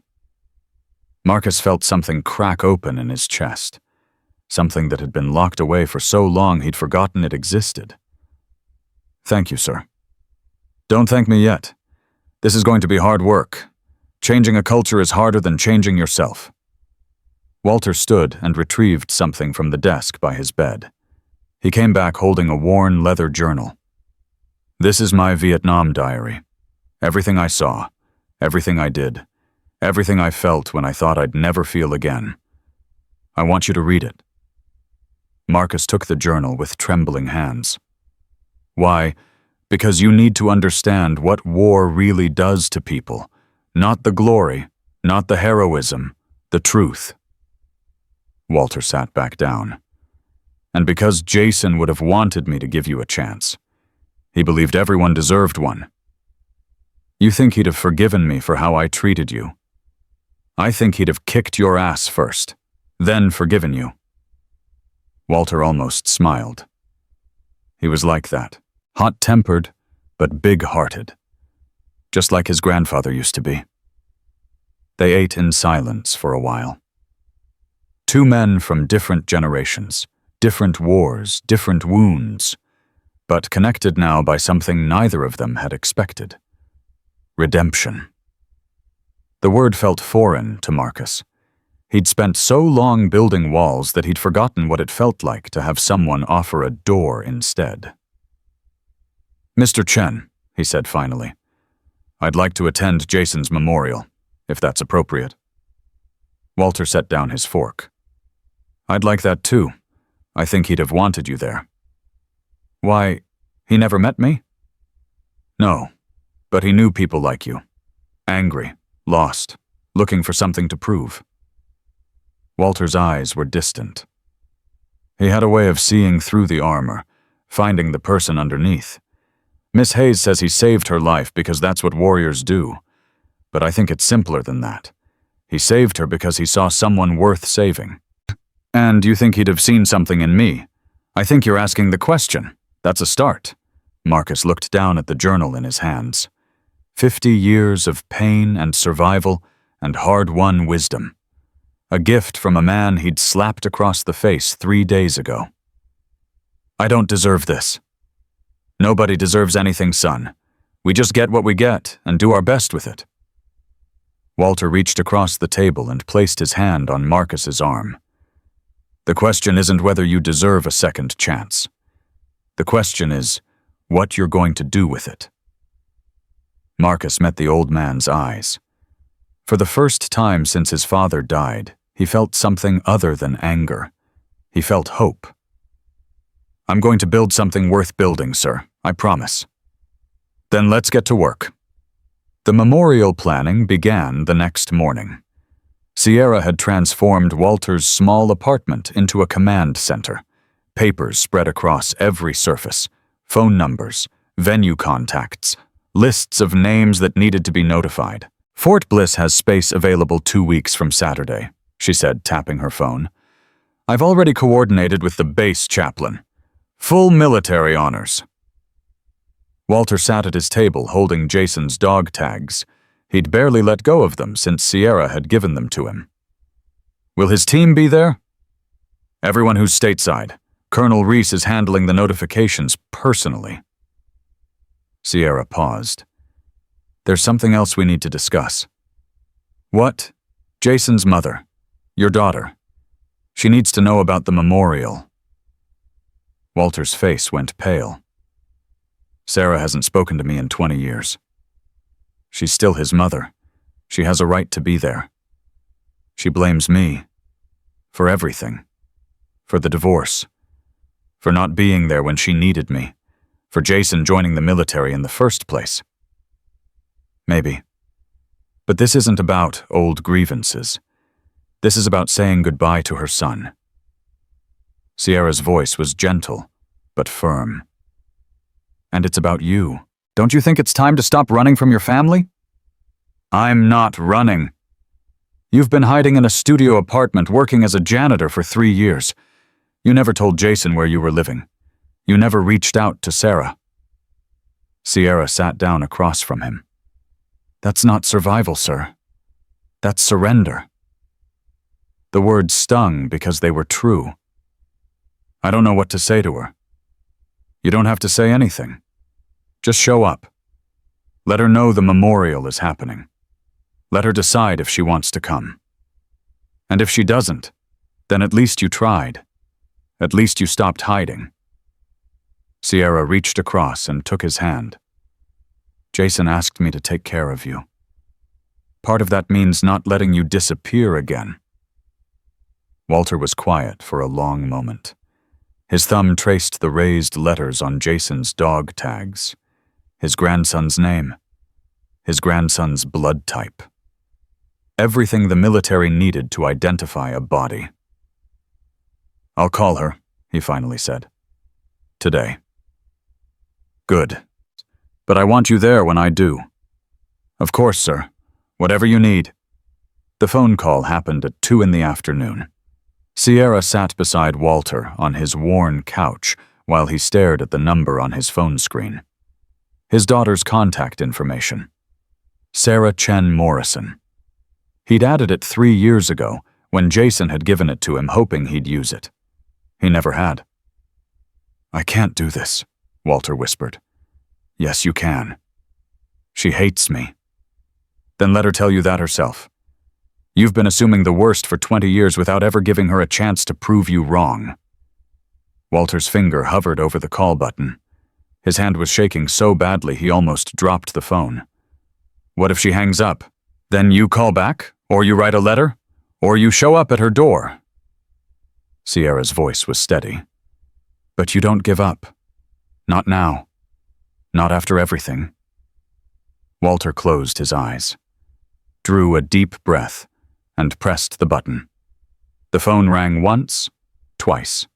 S1: Marcus felt something crack open in his chest, something that had been locked away for so long he'd forgotten it existed. Thank you, sir. Don't thank me yet. This is going to be hard work. Changing a culture is harder than changing yourself. Walter stood and retrieved something from the desk by his bed. He came back holding a worn leather journal. This is my Vietnam diary. Everything I saw, everything I did, everything I felt when I thought I'd never feel again. I want you to read it. Marcus took the journal with trembling hands. Why? Because you need to understand what war really does to people. Not the glory, not the heroism, the truth. Walter sat back down. And because Jason would have wanted me to give you a chance. He believed everyone deserved one. You think he'd have forgiven me for how I treated you. I think he'd have kicked your ass first, then forgiven you. Walter almost smiled. He was like that, hot-tempered, but big-hearted, just like his grandfather used to be. They ate in silence for a while. Two men from different generations, different wars, different wounds, but connected now by something neither of them had expected. Redemption. The word felt foreign to Marcus. He'd spent so long building walls that he'd forgotten what it felt like to have someone offer a door instead. Mr. Chen, he said finally, I'd like to attend Jason's memorial, if that's appropriate. Walter set down his fork. I'd like that too. I think he'd have wanted you there. Why, he never met me? No, but he knew people like you. Angry, lost, looking for something to prove. Walter's eyes were distant. He had a way of seeing through the armor, finding the person underneath. Miss Hayes says he saved her life because that's what warriors do. But I think it's simpler than that. He saved her because he saw someone worth saving. And you think he'd have seen something in me? I think you're asking the question. That's a start. Marcus looked down at the journal in his hands. 50 years of pain and survival and hard-won wisdom. A gift from a man he'd slapped across the face 3 days ago. I don't deserve this. Nobody deserves anything, son. We just get what we get and do our best with it. Walter reached across the table and placed his hand on Marcus's arm. The question isn't whether you deserve a second chance. The question is what you're going to do with it. Marcus met the old man's eyes. For the first time since his father died, he felt something other than anger. He felt hope. I'm going to build something worth building, sir. I promise. Then let's get to work. The memorial planning began the next morning. Sierra had transformed Walter's small apartment into a command center. Papers spread across every surface, phone numbers, venue contacts, lists of names that needed to be notified. Fort Bliss has space available 2 weeks from Saturday, she said, tapping her phone. I've already coordinated with the base chaplain. Full military honors. Walter sat at his table holding Jason's dog tags. He'd barely let go of them since Sierra had given them to him. Will his team be there? Everyone who's stateside. Colonel Reese is handling the notifications personally. Sierra paused. There's something else we need to discuss. What? Jason's mother. Your daughter. She needs to know about the memorial. Walter's face went pale. Sarah hasn't spoken to me in 20 years. She's still his mother. She has a right to be there. She blames me. For everything. For the divorce. For not being there when she needed me. for Jason joining the military in the first place. Maybe. But this isn't about old grievances. This is about saying goodbye to her son. Sierra's voice was gentle, but firm. And it's about you. Don't you think it's time to stop running from your family? I'm not running. You've been hiding in a studio apartment working as a janitor for 3 years. You never told Jason where you were living. You never reached out to Sarah. Sierra sat down across from him. That's not survival, sir. That's surrender. The words stung because they were true. I don't know what to say to her. You don't have to say anything. Just show up. Let her know the memorial is happening. Let her decide if she wants to come. And if she doesn't, then at least you tried. At least you stopped hiding. Sierra reached across and took his hand. Jason asked me to take care of you. Part of that means not letting you disappear again. Walter was quiet for a long moment. His thumb traced the raised letters on Jason's dog tags. His grandson's name. His grandson's blood type. Everything the military needed to identify a body. I'll call her, he finally said. Today. Good. But I want you there when I do. Of course, sir. Whatever you need. The phone call happened at 2 in the afternoon. Sierra sat beside Walter on his worn couch while he stared at the number on his phone screen. His daughter's contact information. Sarah Chen Morrison. He'd added it 3 years ago when Jason had given it to him hoping he'd use it. He never had. I can't do this, Walter whispered. Yes, you can. She hates me. Then let her tell you that herself. You've been assuming the worst for 20 years without ever giving her a chance to prove you wrong. Walter's finger hovered over the call button. His hand was shaking so badly he almost dropped the phone. What if she hangs up? Then you call back, or you write a letter, or you show up at her door. Sierra's voice was steady. But you don't give up. Not now. Not after everything. Walter closed his eyes, drew a deep breath, and pressed the button. The phone rang once, twice,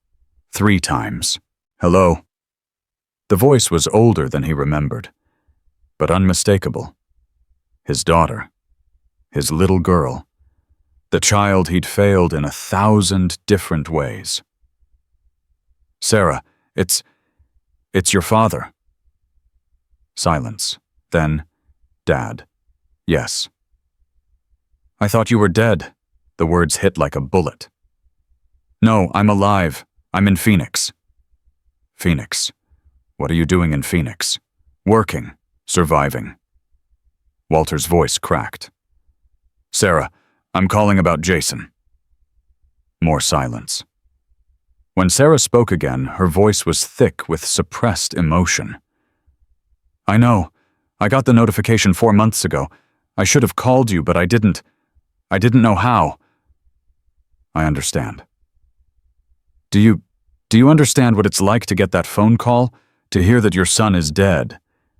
S1: 3 times. Hello. The voice was older than he remembered, but unmistakable. His daughter. His little girl. The child he'd failed in 1,000 different ways. Sarah, it's your father. Silence. Then, Dad. Yes. I thought you were dead. The words hit like a bullet. No, I'm alive. I'm in Phoenix. Phoenix. What are you doing in Phoenix? Working. Surviving. Walter's voice cracked. Sarah, I'm calling about Jason. More silence. When Sarah spoke again, her voice was thick with suppressed emotion. I know. I got the notification 4 months ago. I should have called you, but I didn't. I didn't know how. I understand. Do you understand what it's like to get that phone call? To hear that your son is dead,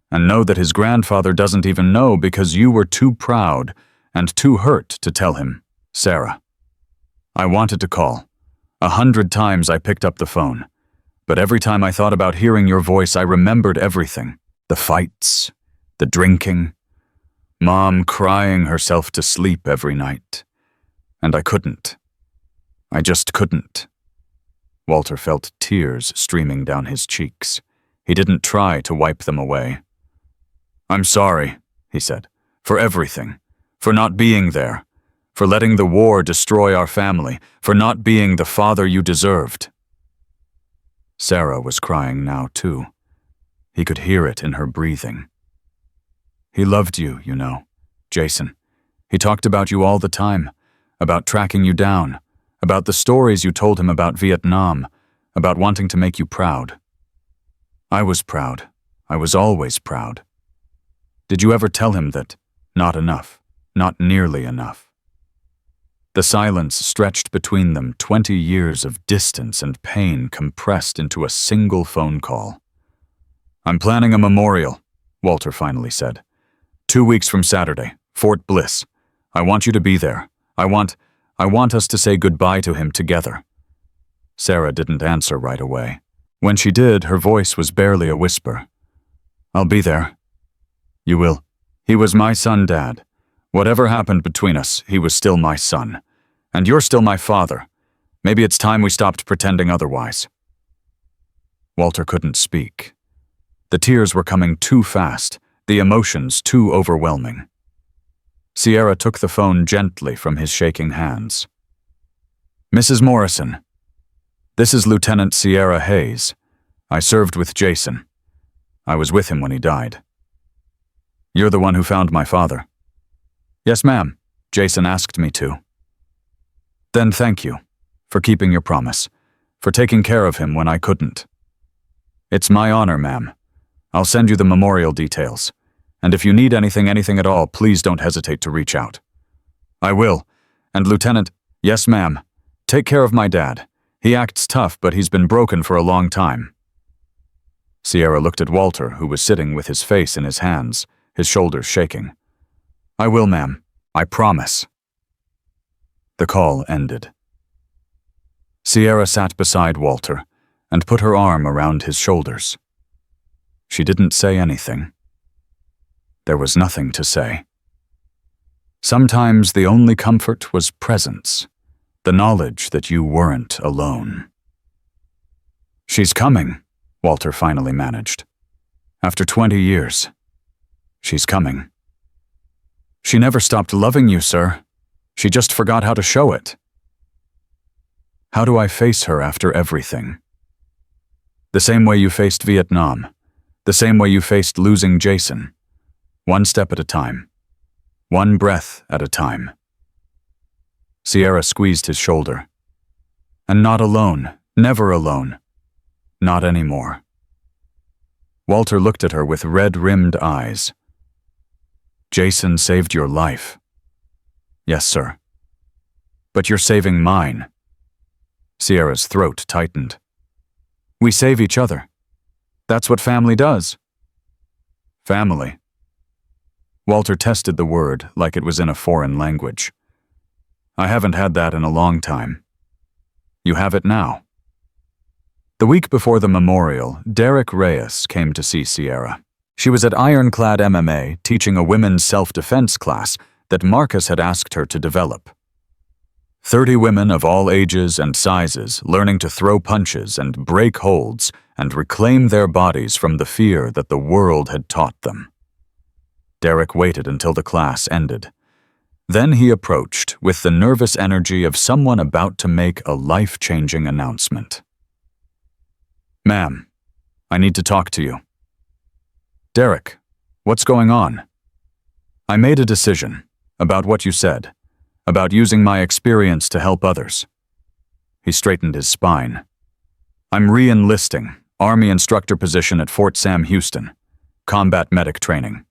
S1: and know that his grandfather doesn't even know because you were too proud and too hurt to tell him, Sarah. I wanted to call. 100 times I picked up the phone, but every time I thought about hearing your voice, I remembered everything. The fights, the drinking, Mom crying herself to sleep every night. And I couldn't. I just couldn't. Walter felt tears streaming down his cheeks. He didn't try to wipe them away. I'm sorry, he said, for everything, for not being there, for letting the war destroy our family, for not being the father you deserved. Sarah was crying now, too. He could hear it in her breathing. He loved you, you know, Jason. He talked about you all the time, about tracking you down, about the stories you told him about Vietnam, about wanting to make you proud. I was proud. I was always proud. Did you ever tell him that not enough, not nearly enough? The silence stretched between them, 20 years of distance and pain compressed into a single phone call. I'm planning a memorial, Walter finally said. 2 weeks from Saturday, Fort Bliss. I want you to be there. I want us to say goodbye to him together. Sarah didn't answer right away. When she did, her voice was barely a whisper. I'll be there. You will. He was my son, Dad. Whatever happened between us, he was still my son. And you're still my father. Maybe it's time we stopped pretending otherwise. Walter couldn't speak. The tears were coming too fast, the emotions too overwhelming. Sierra took the phone gently from his shaking hands. Mrs. Morrison, this is Lieutenant Sierra Hayes. I served with Jason. I was with him when he died. You're the one who found my father. Yes, ma'am. Jason asked me to. Then thank you for keeping your promise, for taking care of him when I couldn't. It's my honor, ma'am. I'll send you the memorial details. And if you need anything at all, please don't hesitate to reach out. I will. And Lieutenant, yes, ma'am. Take care of my dad. He acts tough, but he's been broken for a long time. Sierra looked at Walter, who was sitting with his face in his hands, his shoulders shaking. I will, ma'am. I promise. The call ended. Sierra sat beside Walter and put her arm around his shoulders. She didn't say anything. There was nothing to say. Sometimes the only comfort was presence, the knowledge that you weren't alone. She's coming, Walter finally managed. After 20 years, she's coming. She never stopped loving you, sir. She just forgot how to show it. How do I face her after everything? The same way you faced Vietnam, the same way you faced losing Jason. One step at a time. One breath at a time. Sierra squeezed his shoulder. And not alone, never alone. Not anymore. Walter looked at her with red-rimmed eyes. Jason saved your life. Yes, sir. But you're saving mine. Sierra's throat tightened. We save each other. That's what family does. Family. Walter tested the word like it was in a foreign language. I haven't had that in a long time. You have it now. The week before the memorial, Derek Reyes came to see Sierra. She was at Ironclad MMA teaching a women's self-defense class that Marcus had asked her to develop. 30 women of all ages and sizes learning to throw punches and break holds and reclaim their bodies from the fear that the world had taught them. Derek waited until the class ended. Then he approached with the nervous energy of someone about to make a life-changing announcement. Ma'am, I need to talk to you. Derek, what's going on? I made a decision about what you said, about using my experience to help others. He straightened his spine. I'm re-enlisting, Army instructor position at Fort Sam Houston, combat medic training.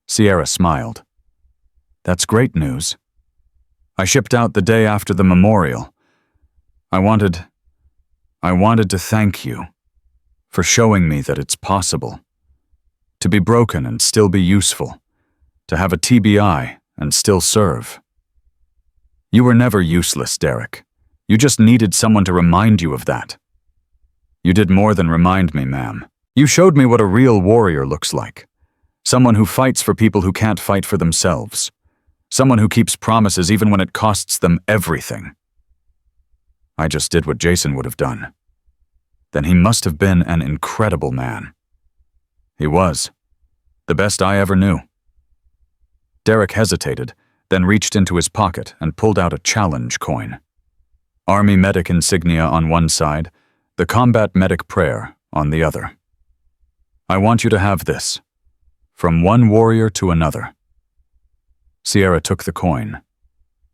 S1: Sierra smiled. That's great news. I shipped out the day after the memorial. I wanted to thank you for showing me that it's possible. To be broken and still be useful. To have a TBI and still serve. You were never useless, Derek. You just needed someone to remind you of that. You did more than remind me, ma'am. You showed me what a real warrior looks like. Someone who fights for people who can't fight for themselves. Someone who keeps promises even when it costs them everything. I just did what Jason would have done. Then he must have been an incredible man. He was. The best I ever knew. Derek hesitated, then reached into his pocket and pulled out a challenge coin. Army medic insignia on one side, the combat medic prayer on the other. I want you to have this. From one warrior to another. Sierra took the coin,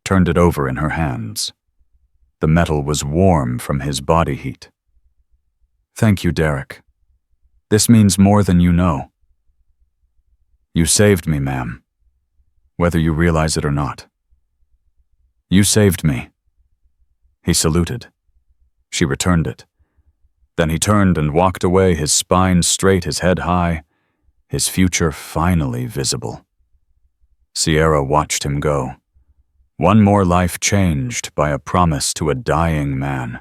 S1: turned it over in her hands. The metal was warm from his body heat. Thank you, Derek. This means more than you know. You saved me, ma'am, whether you realize it or not. You saved me. He saluted. She returned it. Then he turned and walked away, his spine straight, his head high, his future finally visible. Sierra watched him go. One more life changed by a promise to a dying man.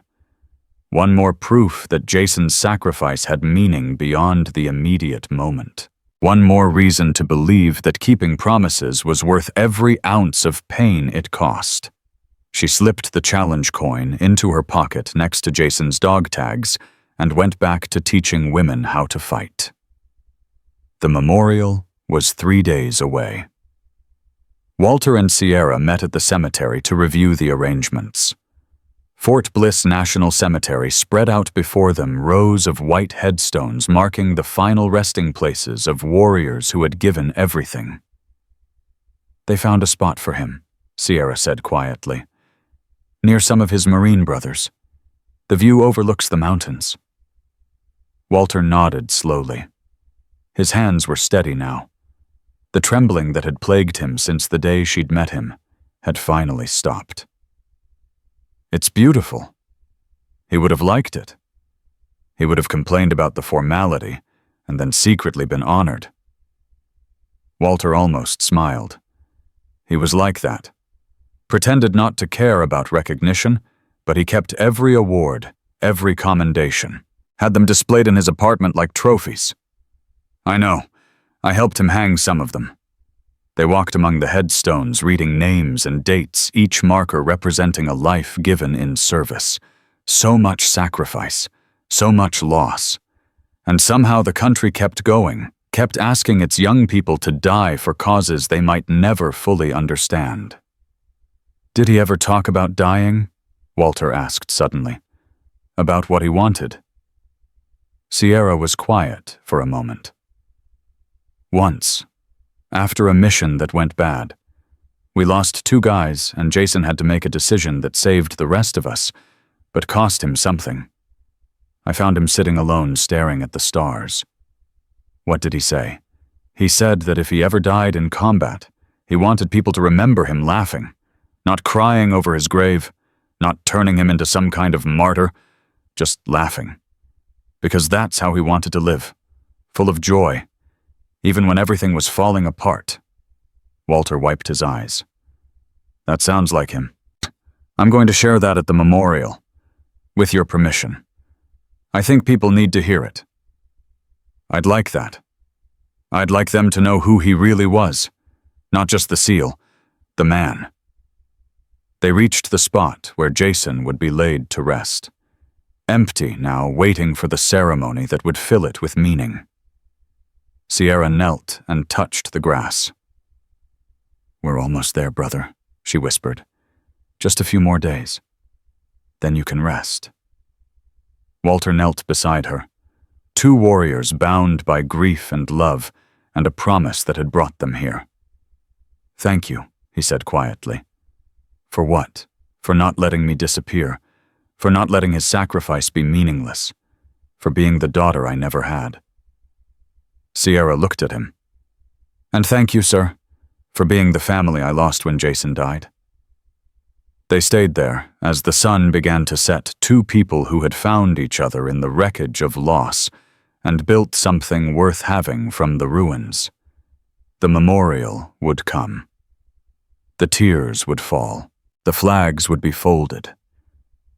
S1: One more proof that Jason's sacrifice had meaning beyond the immediate moment. One more reason to believe that keeping promises was worth every ounce of pain it cost. She slipped the challenge coin into her pocket next to Jason's dog tags and went back to teaching women how to fight. The memorial was 3 days away. Walter and Sierra met at the cemetery to review the arrangements. Fort Bliss National Cemetery spread out before them rows of white headstones marking the final resting places of warriors who had given everything. "They found a spot for him," Sierra said quietly, "near some of his Marine brothers. The view overlooks the mountains." Walter nodded slowly. His hands were steady now. The trembling that had plagued him since the day she'd met him had finally stopped. "It's beautiful." He would have liked it. He would have complained about the formality and then secretly been honored. Walter almost smiled. He was like that. Pretended not to care about recognition, but he kept every award, every commendation. Had them displayed in his apartment like trophies. "I know. I helped him hang some of them." They walked among the headstones, reading names and dates, each marker representing a life given in service. So much sacrifice, so much loss. And somehow the country kept going, kept asking its young people to die for causes they might never fully understand. "Did he ever talk about dying?" Walter asked suddenly. "About what he wanted?" Sierra was quiet for a moment. "Once, after a mission that went bad. We lost 2 guys, and Jason had to make a decision that saved the rest of us, but cost him something. I found him sitting alone staring at the stars. What did he say? He said that if he ever died in combat, he wanted people to remember him laughing, not crying over his grave, not turning him into some kind of martyr, just laughing. Because that's how he wanted to live, full of joy, even when everything was falling apart." Walter wiped his eyes. "That sounds like him. I'm going to share that at the memorial, with your permission. I think people need to hear it. I'd like that. I'd like them to know who he really was, not just the SEAL, the man." They reached the spot where Jason would be laid to rest. Empty now, waiting for the ceremony that would fill it with meaning. Sierra knelt and touched the grass. "We're almost there, brother," she whispered. "Just a few more days. Then you can rest." Walter knelt beside her. 2 warriors bound by grief and love, and a promise that had brought them here. "Thank you," he said quietly. "For what? For not letting me disappear. For not letting his sacrifice be meaningless. For being the daughter I never had." Sierra looked at him. "And thank you, sir, for being the family I lost when Jason died." They stayed there as the sun began to set, 2 people who had found each other in the wreckage of loss and built something worth having from the ruins. The memorial would come. The tears would fall. The flags would be folded.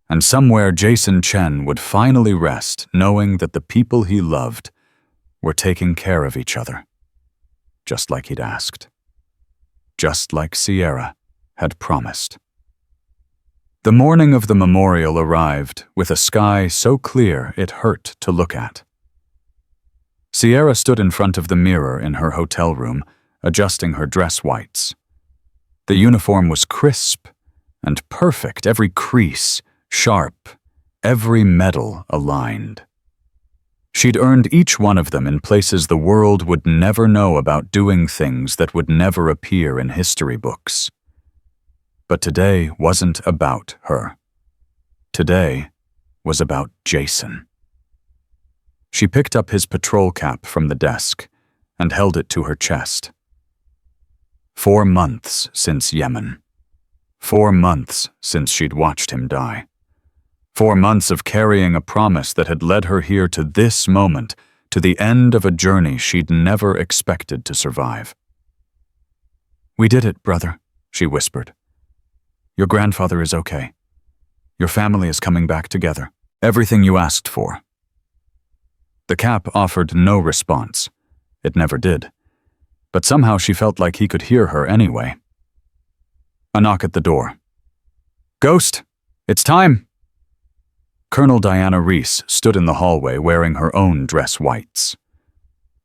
S1: And somewhere Jason Chen would finally rest, knowing that the people he loved were taking care of each other, just like he'd asked, just like Sierra had promised. The morning of the memorial arrived with a sky so clear it hurt to look at. Sierra stood in front of the mirror in her hotel room, adjusting her dress whites. The uniform was crisp and perfect, every crease sharp, every medal aligned. She'd earned each one of them in places the world would never know about, doing things that would never appear in history books. But today wasn't about her. Today was about Jason. She picked up his patrol cap from the desk and held it to her chest. 4 months since Yemen. 4 months since she'd watched him die. 4 months of carrying a promise that had led her here to this moment, to the end of a journey she'd never expected to survive. "We did it, brother," she whispered. "Your grandfather is okay. Your family is coming back together. Everything you asked for." The Cap offered no response. It never did. But somehow she felt like he could hear her anyway. A knock at the door. "Ghost, it's time!" Colonel Diana Reese stood in the hallway wearing her own dress whites.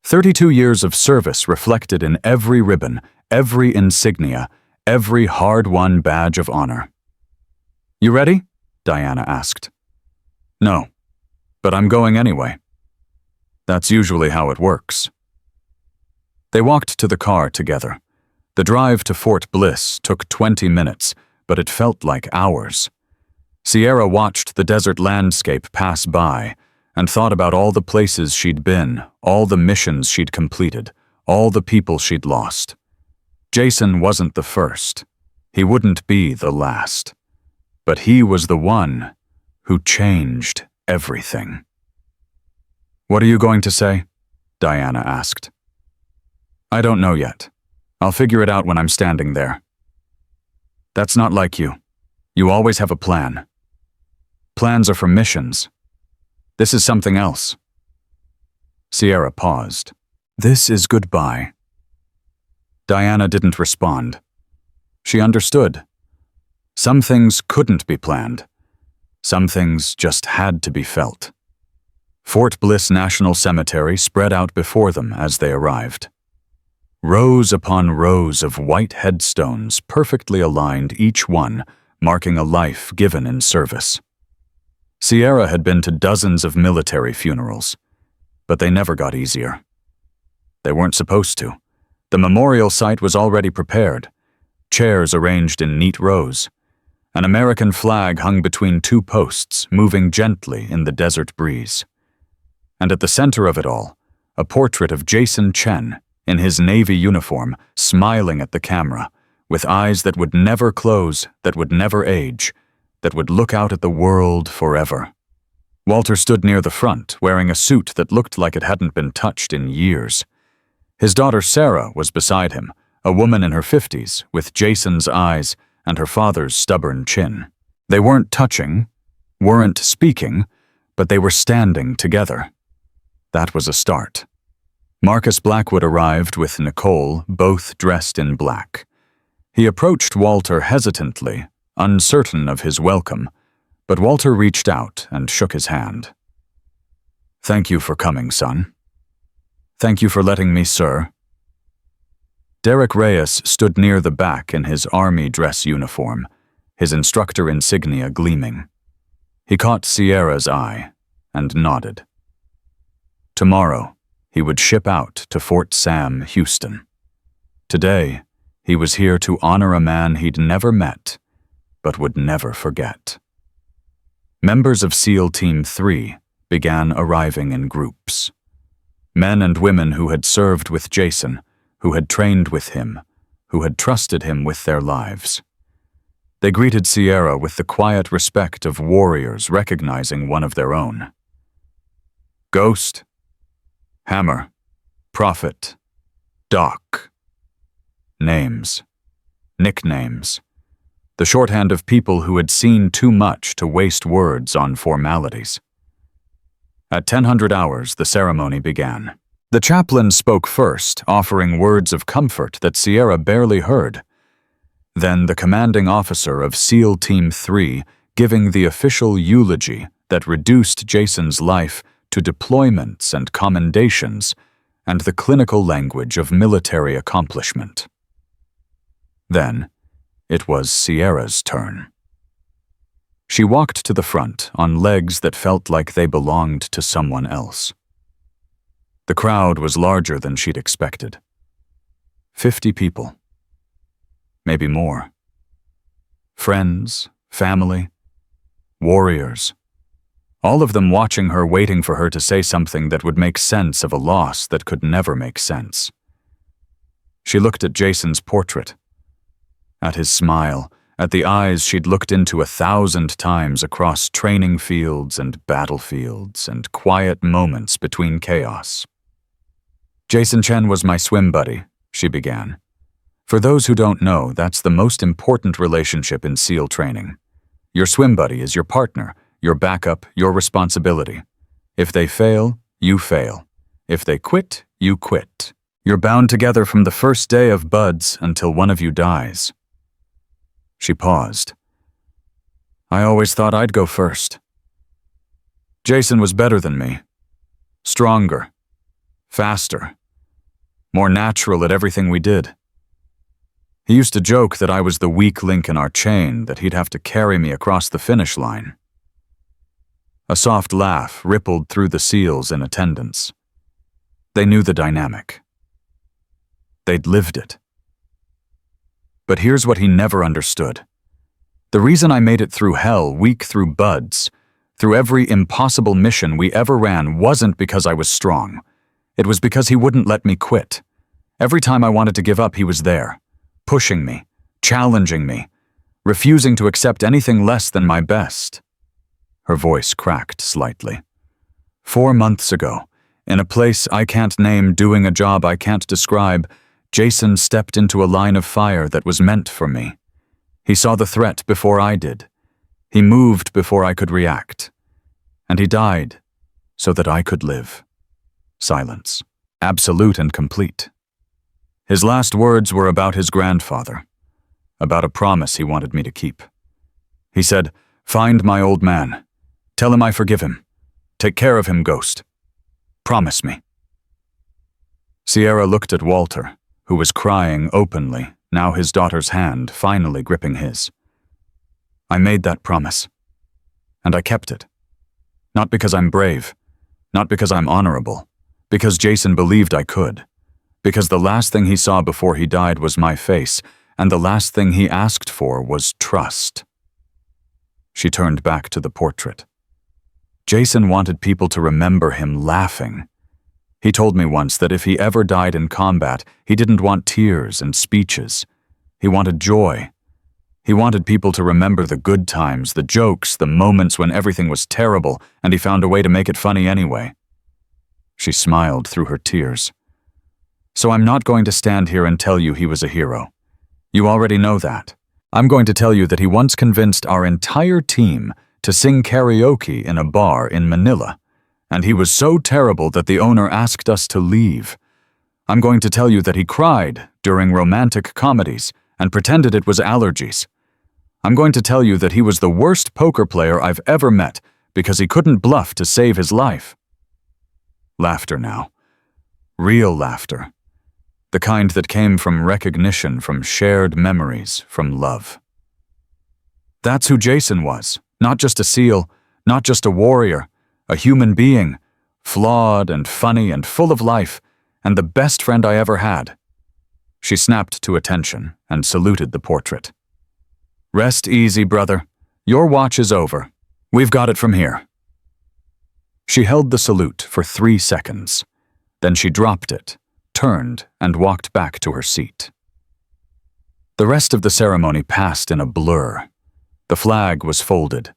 S1: 32 years of service reflected in every ribbon, every insignia, every hard-won badge of honor. "You ready?" Diana asked. "No, but I'm going anyway." That's usually how it works. They walked to the car together. The drive to Fort Bliss took 20 minutes, but it felt like hours. Sierra watched the desert landscape pass by and thought about all the places she'd been, all the missions she'd completed, all the people she'd lost. Jason wasn't the first. He wouldn't be the last. But he was the one who changed everything. "What are you going to say?" Diana asked. "I don't know yet. I'll figure it out when I'm standing there." "That's not like you. You always have a plan. Plans are for missions. This is something else." Sierra paused. "This is goodbye." Diana didn't respond. She understood. Some things couldn't be planned. Some things just had to be felt. Fort Bliss National Cemetery spread out before them as they arrived. Rows upon rows of white headstones perfectly aligned, each one marking a life given in service. Sierra had been to dozens of military funerals, but they never got easier. They weren't supposed to. The memorial site was already prepared, chairs arranged in neat rows. An American flag hung between 2 posts, moving gently in the desert breeze. And at the center of it all, a portrait of Jason Chen in his Navy uniform, smiling at the camera, with eyes that would never close, that would never age, that would look out at the world forever. Walter stood near the front, wearing a suit that looked like it hadn't been touched in years. His daughter Sarah was beside him, a woman in her 50s, with Jason's eyes and her father's stubborn chin. They weren't touching, weren't speaking, but they were standing together. That was a start. Marcus Blackwood arrived with Nicole, both dressed in black. He approached Walter hesitantly, uncertain of his welcome, but Walter reached out and shook his hand. "Thank you for coming, son." "Thank you for letting me, sir." Derek Reyes stood near the back in his army dress uniform, his instructor insignia gleaming. He caught Sierra's eye and nodded. Tomorrow, he would ship out to Fort Sam, Houston. Today, he was here to honor a man he'd never met, but would never forget. Members of SEAL Team 3 began arriving in groups. Men and women who had served with Jason, who had trained with him, who had trusted him with their lives. They greeted Sierra with the quiet respect of warriors recognizing one of their own. Ghost, Hammer, Prophet, Doc. Names, nicknames, the shorthand of people who had seen too much to waste words on formalities. At 1000 hours, the ceremony began. The chaplain spoke first, offering words of comfort that Sierra barely heard. Then the commanding officer of SEAL Team 3 giving the official eulogy that reduced Jason's life to deployments and commendations and the clinical language of military accomplishment. Then, it was Sierra's turn. She walked to the front on legs that felt like they belonged to someone else. The crowd was larger than she'd expected. 50 people. Maybe more. Friends, family, warriors. All of them watching her, waiting for her to say something that would make sense of a loss that could never make sense. She looked at Jason's portrait, at his smile, at the eyes she'd looked into 1,000 times across training fields and battlefields and quiet moments between chaos. "Jason Chen was my swim buddy," she began. "For those who don't know, that's the most important relationship in SEAL training. Your swim buddy is your partner, your backup, your responsibility. If they fail, you fail. If they quit, you quit. You're bound together from the first day of buds until one of you dies." She paused. "I always thought I'd go first." "Jason was better than me. Stronger. Faster. More natural at everything we did. He used to joke that I was the weak link in our chain, that he'd have to carry me across the finish line." A soft laugh rippled through the SEALs in attendance. They knew the dynamic. They'd lived it. But here's what he never understood. The reason I made it through hell, week through buds, through every impossible mission we ever ran, wasn't because I was strong. It was because he wouldn't let me quit. Every time I wanted to give up, he was there, pushing me, challenging me, refusing to accept anything less than my best. Her voice cracked slightly. 4 months ago, in a place I can't name, doing a job I can't describe, Jason stepped into a line of fire that was meant for me. He saw the threat before I did. He moved before I could react. And he died so that I could live. Silence. Absolute and complete. His last words were about his grandfather, about a promise he wanted me to keep. He said, "Find my old man. Tell him I forgive him. Take care of him, Ghost. Promise me." Sierra looked at Walter, who was crying openly, now his daughter's hand finally gripping his. "I made that promise. And I kept it. Not because I'm brave, not because I'm honorable, because Jason believed I could. Because the last thing he saw before he died was my face, and the last thing he asked for was trust." She turned back to the portrait. Jason wanted people to remember him laughing. He told me once that if he ever died in combat, he didn't want tears and speeches. He wanted joy. He wanted people to remember the good times, the jokes, the moments when everything was terrible, and he found a way to make it funny anyway. She smiled through her tears. "So I'm not going to stand here and tell you he was a hero. You already know that. I'm going to tell you that he once convinced our entire team to sing karaoke in a bar in Manila, and he was so terrible that the owner asked us to leave. I'm going to tell you that he cried during romantic comedies and pretended it was allergies. I'm going to tell you that he was the worst poker player I've ever met because he couldn't bluff to save his life." Laughter now. Real laughter. The kind that came from recognition, from shared memories, from love. That's who Jason was. Not just a SEAL, not just a warrior, a human being, flawed and funny and full of life, and the best friend I ever had. She snapped to attention and saluted the portrait. "Rest easy, brother. Your watch is over. We've got it from here." She held the salute for 3 seconds. Then she dropped it, turned, and walked back to her seat. The rest of the ceremony passed in a blur. The flag was folded.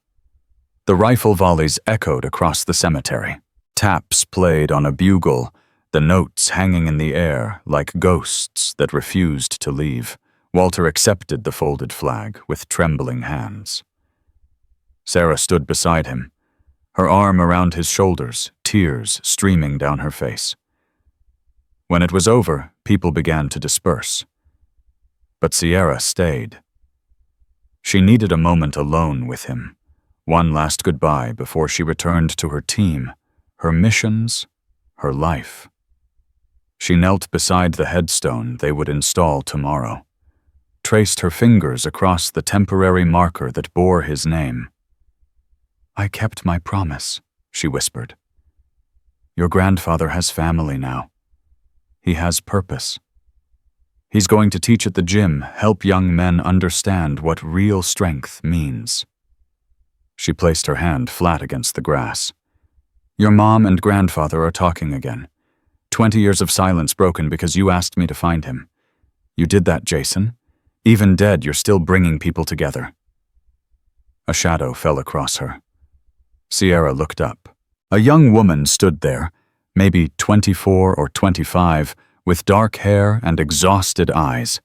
S1: The rifle volleys echoed across the cemetery. Taps played on a bugle, the notes hanging in the air like ghosts that refused to leave. Walter accepted the folded flag with trembling hands. Sarah stood beside him, her arm around his shoulders, tears streaming down her face. When it was over, people began to disperse. But Sierra stayed. She needed a moment alone with him, one last goodbye before she returned to her team, her missions, her life. She knelt beside the headstone they would install tomorrow, traced her fingers across the temporary marker that bore his name. "I kept my promise," she whispered. "Your grandfather has family now. He has purpose. He's going to teach at the gym, help young men understand what real strength means." She placed her hand flat against the grass. "Your mom and grandfather are talking again. 20 years of silence broken because you asked me to find him. You did that, Jason. Even dead, you're still bringing people together." A shadow fell across her. Sierra looked up. A young woman stood there, maybe 24 or 25, with dark hair and exhausted eyes.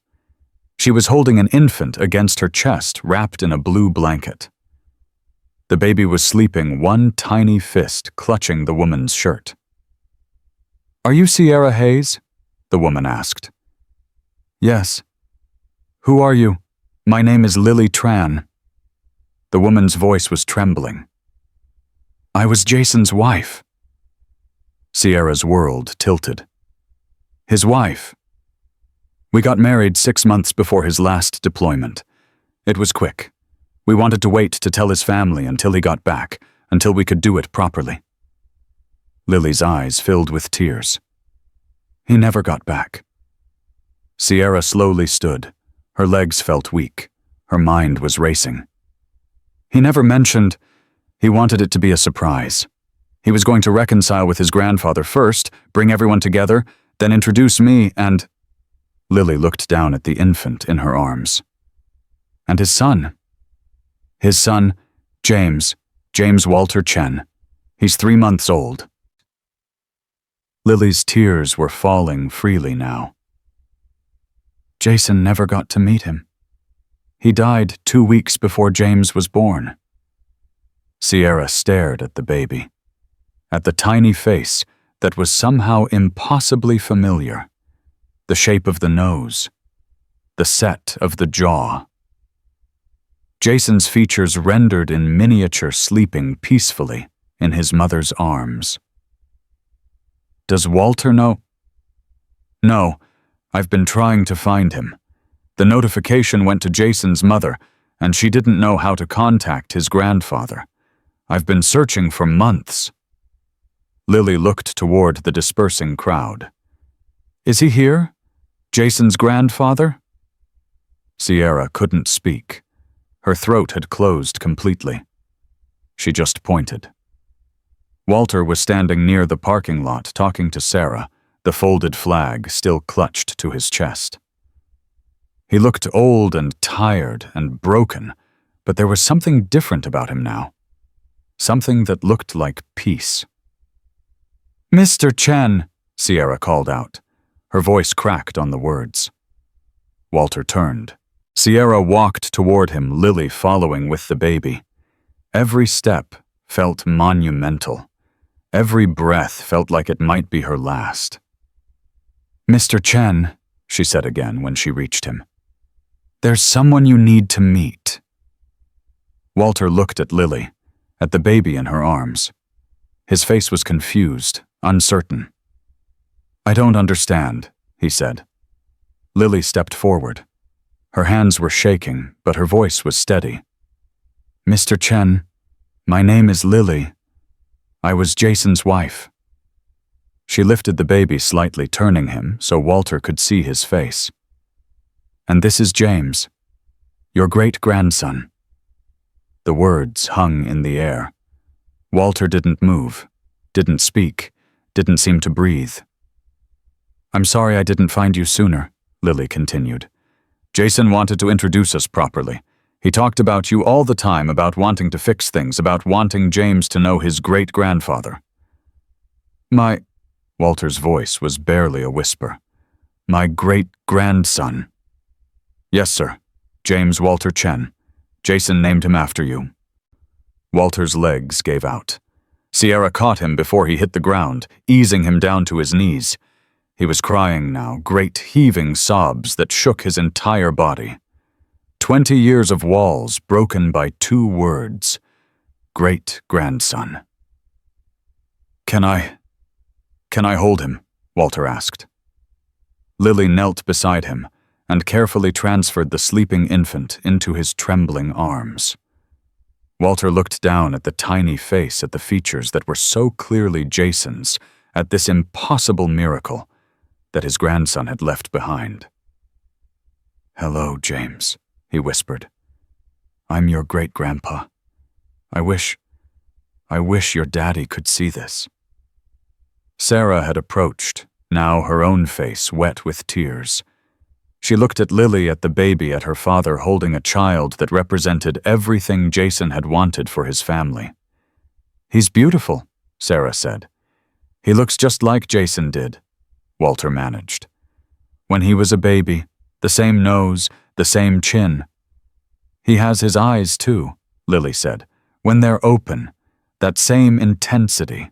S1: She was holding an infant against her chest, wrapped in a blue blanket. The baby was sleeping, one tiny fist clutching the woman's shirt. "Are you Sierra Hayes?" the woman asked. "Yes." "Who are you?" "My name is Lily Tran." The woman's voice was trembling. "I was Jason's wife." Sierra's world tilted. "His wife?" "We got married 6 months before his last deployment. It was quick. We wanted to wait to tell his family until he got back, until we could do it properly." Lily's eyes filled with tears. "He never got back." Sierra slowly stood. Her legs felt weak. Her mind was racing. "He never mentioned. He wanted it to be a surprise. He was going to reconcile with his grandfather first, bring everyone together, then introduce me and—" Lily looked down at the infant in her arms. "And his son?" "His son, James Walter Chen. He's 3 months old." Lily's tears were falling freely now. "Jason never got to meet him. He died 2 weeks before James was born." Sierra stared at the baby, at the tiny face that was somehow impossibly familiar, the shape of the nose, the set of the jaw. Jason's features rendered in miniature, sleeping peacefully in his mother's arms. "Does Walter know?" "No, I've been trying to find him. The notification went to Jason's mother, and she didn't know how to contact his grandfather. I've been searching for months." Lily looked toward the dispersing crowd. "Is he here? Jason's grandfather?" Sierra couldn't speak. Her throat had closed completely. She just pointed. Walter was standing near the parking lot talking to Sarah, the folded flag still clutched to his chest. He looked old and tired and broken, but there was something different about him now. Something that looked like peace. "Mr. Chen," Sierra called out. Her voice cracked on the words. Walter turned. Sierra walked toward him, Lily following with the baby. Every step felt monumental. Every breath felt like it might be her last. "Mr. Chen," she said again when she reached him. "There's someone you need to meet." Walter looked at Lily, at the baby in her arms. His face was confused, uncertain. "I don't understand," he said. Lily stepped forward. Her hands were shaking, but her voice was steady. "Mr. Chen, my name is Lily. I was Jason's wife." She lifted the baby slightly, turning him so Walter could see his face. "And this is James, your great-grandson." The words hung in the air. Walter didn't move, didn't speak, didn't seem to breathe. "I'm sorry I didn't find you sooner," Lily continued. "Jason wanted to introduce us properly. He talked about you all the time, about wanting to fix things, about wanting James to know his great-grandfather." Walter's voice was barely a whisper. "My great-grandson." "Yes, sir. James Walter Chen. Jason named him after you." Walter's legs gave out. Sierra caught him before he hit the ground, easing him down to his knees. He was crying now, great heaving sobs that shook his entire body. 20 years of walls broken by 2 words. Great-grandson. Can I hold him?" Walter asked. Lily knelt beside him and carefully transferred the sleeping infant into his trembling arms. Walter looked down at the tiny face, at the features that were so clearly Jason's, at this impossible miracle that his grandson had left behind. "Hello, James," he whispered. "I'm your great-grandpa. I wish your daddy could see this." Sarah had approached, now her own face wet with tears. She looked at Lily, at the baby, at her father holding a child that represented everything Jason had wanted for his family. "He's beautiful," Sarah said. "He looks just like Jason did," Walter managed. "When he was a baby, the same nose, the same chin." "He has his eyes too," Lily said. "When they're open, that same intensity."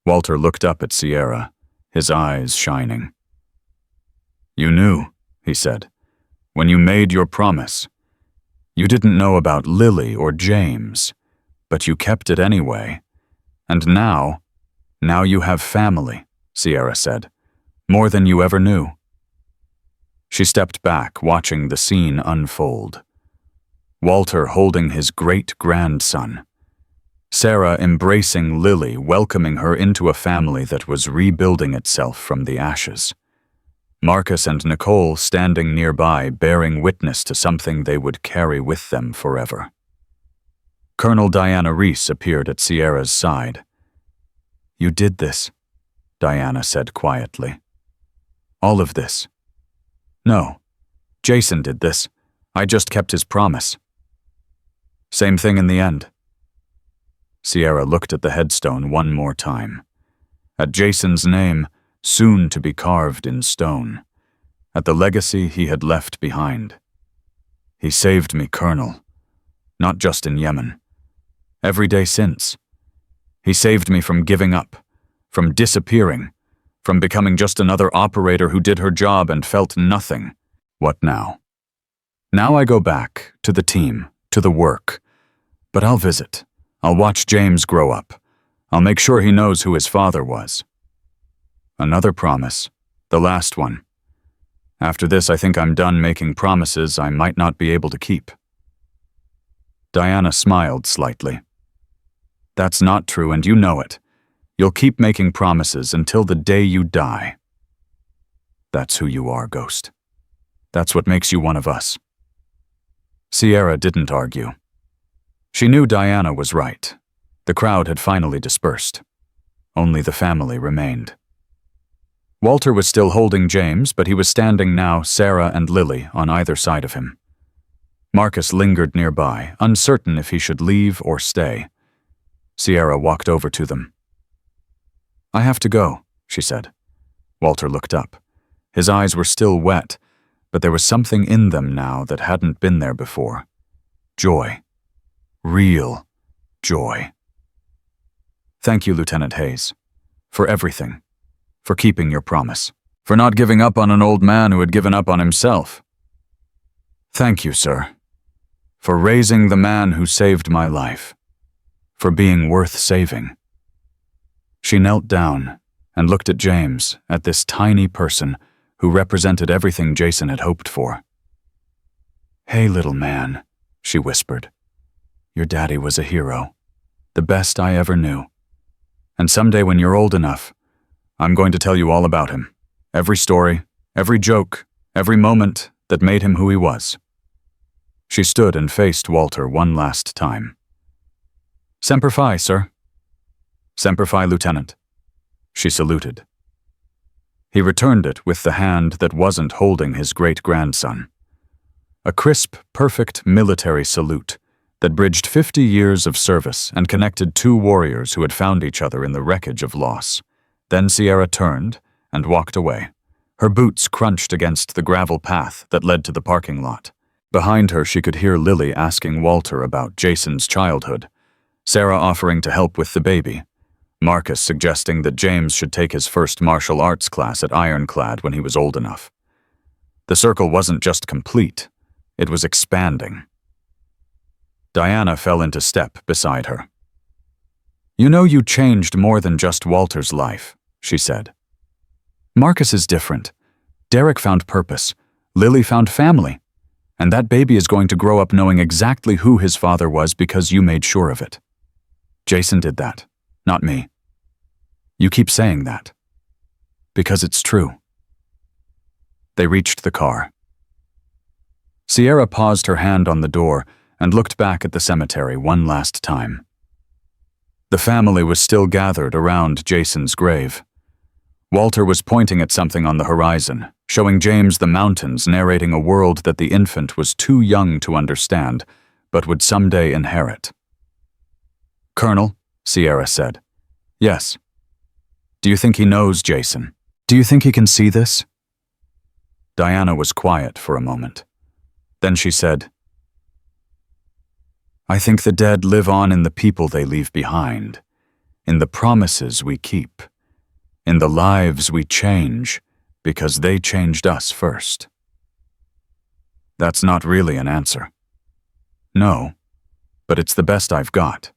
S1: Walter looked up at Sierra, his eyes shining. "You knew," he said, "when you made your promise. You didn't know about Lily or James, but you kept it anyway. And now you have family," Sierra said, "more than you ever knew." She stepped back, watching the scene unfold. Walter holding his great-grandson. Sarah embracing Lily, welcoming her into a family that was rebuilding itself from the ashes. Marcus and Nicole standing nearby, bearing witness to something they would carry with them forever. Colonel Diana Reese appeared at Sierra's side. "You did this," Diana said quietly. "All of this." "No, Jason did this. I just kept his promise." "Same thing in the end." Sierra looked at the headstone one more time. At Jason's name, soon to be carved in stone. At the legacy he had left behind. "He saved me, Colonel. Not just in Yemen. Every day since. He saved me from giving up, from disappearing, from becoming just another operator who did her job and felt nothing. What now? Now I go back, to the team, to the work. But I'll visit. I'll watch James grow up. I'll make sure he knows who his father was." Another promise, the last one. "After this, I think I'm done making promises I might not be able to keep." Diana smiled slightly. "That's not true, and you know it. You'll keep making promises until the day you die." "That's who you are, Ghost. That's what makes you one of us." Sierra didn't argue. She knew Diana was right. The crowd had finally dispersed. Only the family remained. Walter was still holding James, but he was standing now, Sarah and Lily, on either side of him. Marcus lingered nearby, uncertain if he should leave or stay. Sierra walked over to them. "I have to go," she said. Walter looked up. His eyes were still wet, but there was something in them now that hadn't been there before. Joy. Real joy. "Thank you, Lieutenant Hayes, for everything, for keeping your promise, for not giving up on an old man who had given up on himself. Thank you, sir, for raising the man who saved my life, for being worth saving." She knelt down and looked at James, at this tiny person who represented everything Jason had hoped for. "Hey, little man," she whispered. "Your daddy was a hero, the best I ever knew. And someday when you're old enough, I'm going to tell you all about him. Every story, every joke, every moment that made him who he was." She stood and faced Walter one last time. "Semper Fi, sir." "Semper Fi, Lieutenant." She saluted. He returned it with the hand that wasn't holding his great-grandson. A crisp, perfect military salute that bridged 50 years of service and connected two warriors who had found each other in the wreckage of loss. Then Sierra turned and walked away. Her boots crunched against the gravel path that led to the parking lot. Behind her, she could hear Lily asking Walter about Jason's childhood, Sarah offering to help with the baby, Marcus suggesting that James should take his first martial arts class at Ironclad when he was old enough. The circle wasn't just complete, it was expanding. Diana fell into step beside her. "You know you changed more than just Walter's life," she said. "Marcus is different. Derek found purpose. Lily found family. And that baby is going to grow up knowing exactly who his father was because you made sure of it. Jason did that, not me. You keep saying that. Because it's true." They reached the car. Sierra paused her hand on the door and looked back at the cemetery one last time. The family was still gathered around Jason's grave. Walter was pointing at something on the horizon, showing James the mountains, narrating a world that the infant was too young to understand, but would someday inherit. "Colonel," Sierra said. "Yes." "Do you think he knows Jason? Do you think he can see this?" Diana was quiet for a moment. Then she said, "I think the dead live on in the people they leave behind, in the promises we keep, in the lives we change because they changed us first." "That's not really an answer." "No, but it's the best I've got."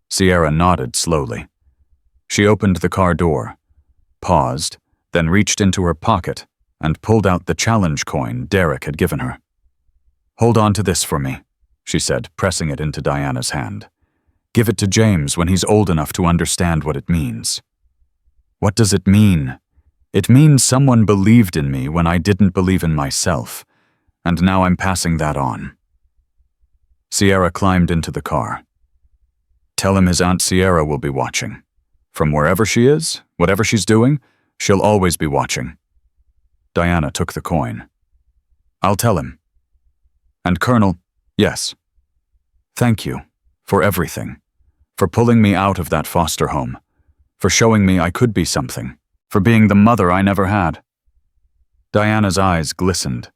S1: Sierra nodded slowly. She opened the car door, paused, then reached into her pocket and pulled out the challenge coin Derek had given her. "Hold on to this for me," she said, pressing it into Diana's hand. "Give it to James when he's old enough to understand what it means." "What does it mean?" "It means someone believed in me when I didn't believe in myself, and now I'm passing that on." Sierra climbed into the car. "Tell him his Aunt Sierra will be watching. From wherever she is, whatever she's doing, she'll always be watching." Diana took the coin. "I'll tell him. And Colonel, yes. Thank you for everything, for pulling me out of that foster home, for showing me I could be something, for being the mother I never had." Diana's eyes glistened.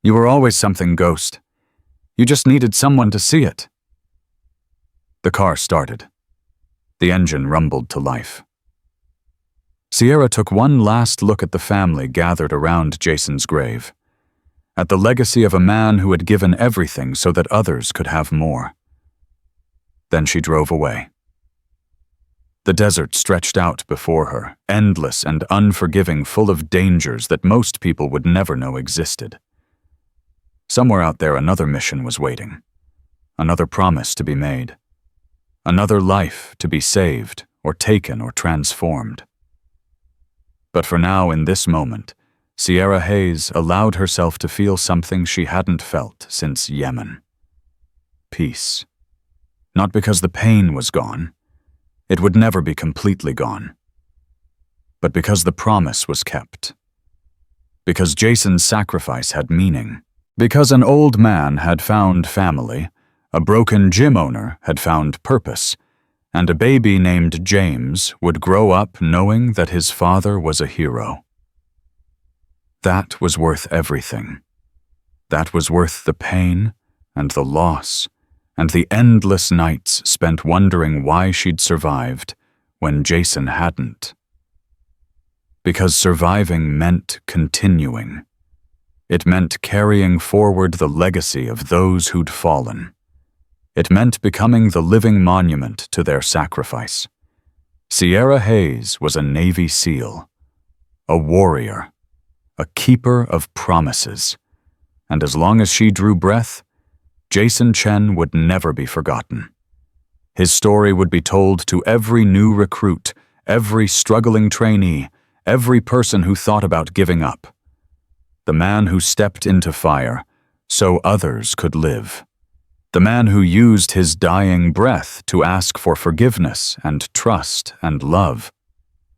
S1: "You were always something, Ghost. You just needed someone to see it." The car started. The engine rumbled to life. Sierra took one last look at the family gathered around Jason's grave, at the legacy of a man who had given everything so that others could have more. Then she drove away. The desert stretched out before her, endless and unforgiving, full of dangers that most people would never know existed. Somewhere out there another mission was waiting, another promise to be made, another life to be saved or taken or transformed. But for now, in this moment, Sierra Hayes allowed herself to feel something she hadn't felt since Yemen. Peace. Not because the pain was gone. It would never be completely gone. But because the promise was kept. Because Jason's sacrifice had meaning. Because an old man had found family, a broken gym owner had found purpose, and a baby named James would grow up knowing that his father was a hero. That was worth everything. That was worth the pain and the loss and the endless nights spent wondering why she'd survived when Jason hadn't. Because surviving meant continuing. It meant carrying forward the legacy of those who'd fallen. It meant becoming the living monument to their sacrifice. Sierra Hayes was a Navy SEAL, a warrior, a keeper of promises, and as long as she drew breath, Jason Chen would never be forgotten. His story would be told to every new recruit, every struggling trainee, every person who thought about giving up. The man who stepped into fire so others could live. The man who used his dying breath to ask for forgiveness and trust and love.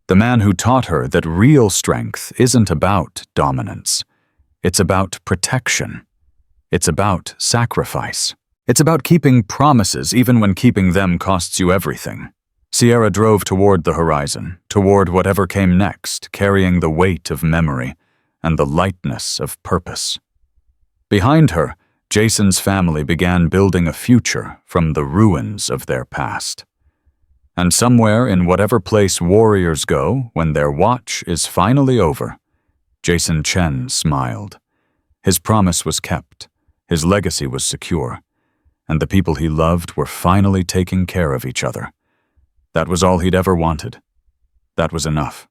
S1: The man who taught her that real strength isn't about dominance. It's about protection. It's about sacrifice. It's about keeping promises even when keeping them costs you everything. Sierra drove toward the horizon, toward whatever came next, carrying the weight of memory and the lightness of purpose. Behind her, Jason's family began building a future from the ruins of their past. And somewhere in whatever place warriors go when their watch is finally over, Jason Chen smiled. His promise was kept, his legacy was secure, and the people he loved were finally taking care of each other. That was all he'd ever wanted. That was enough.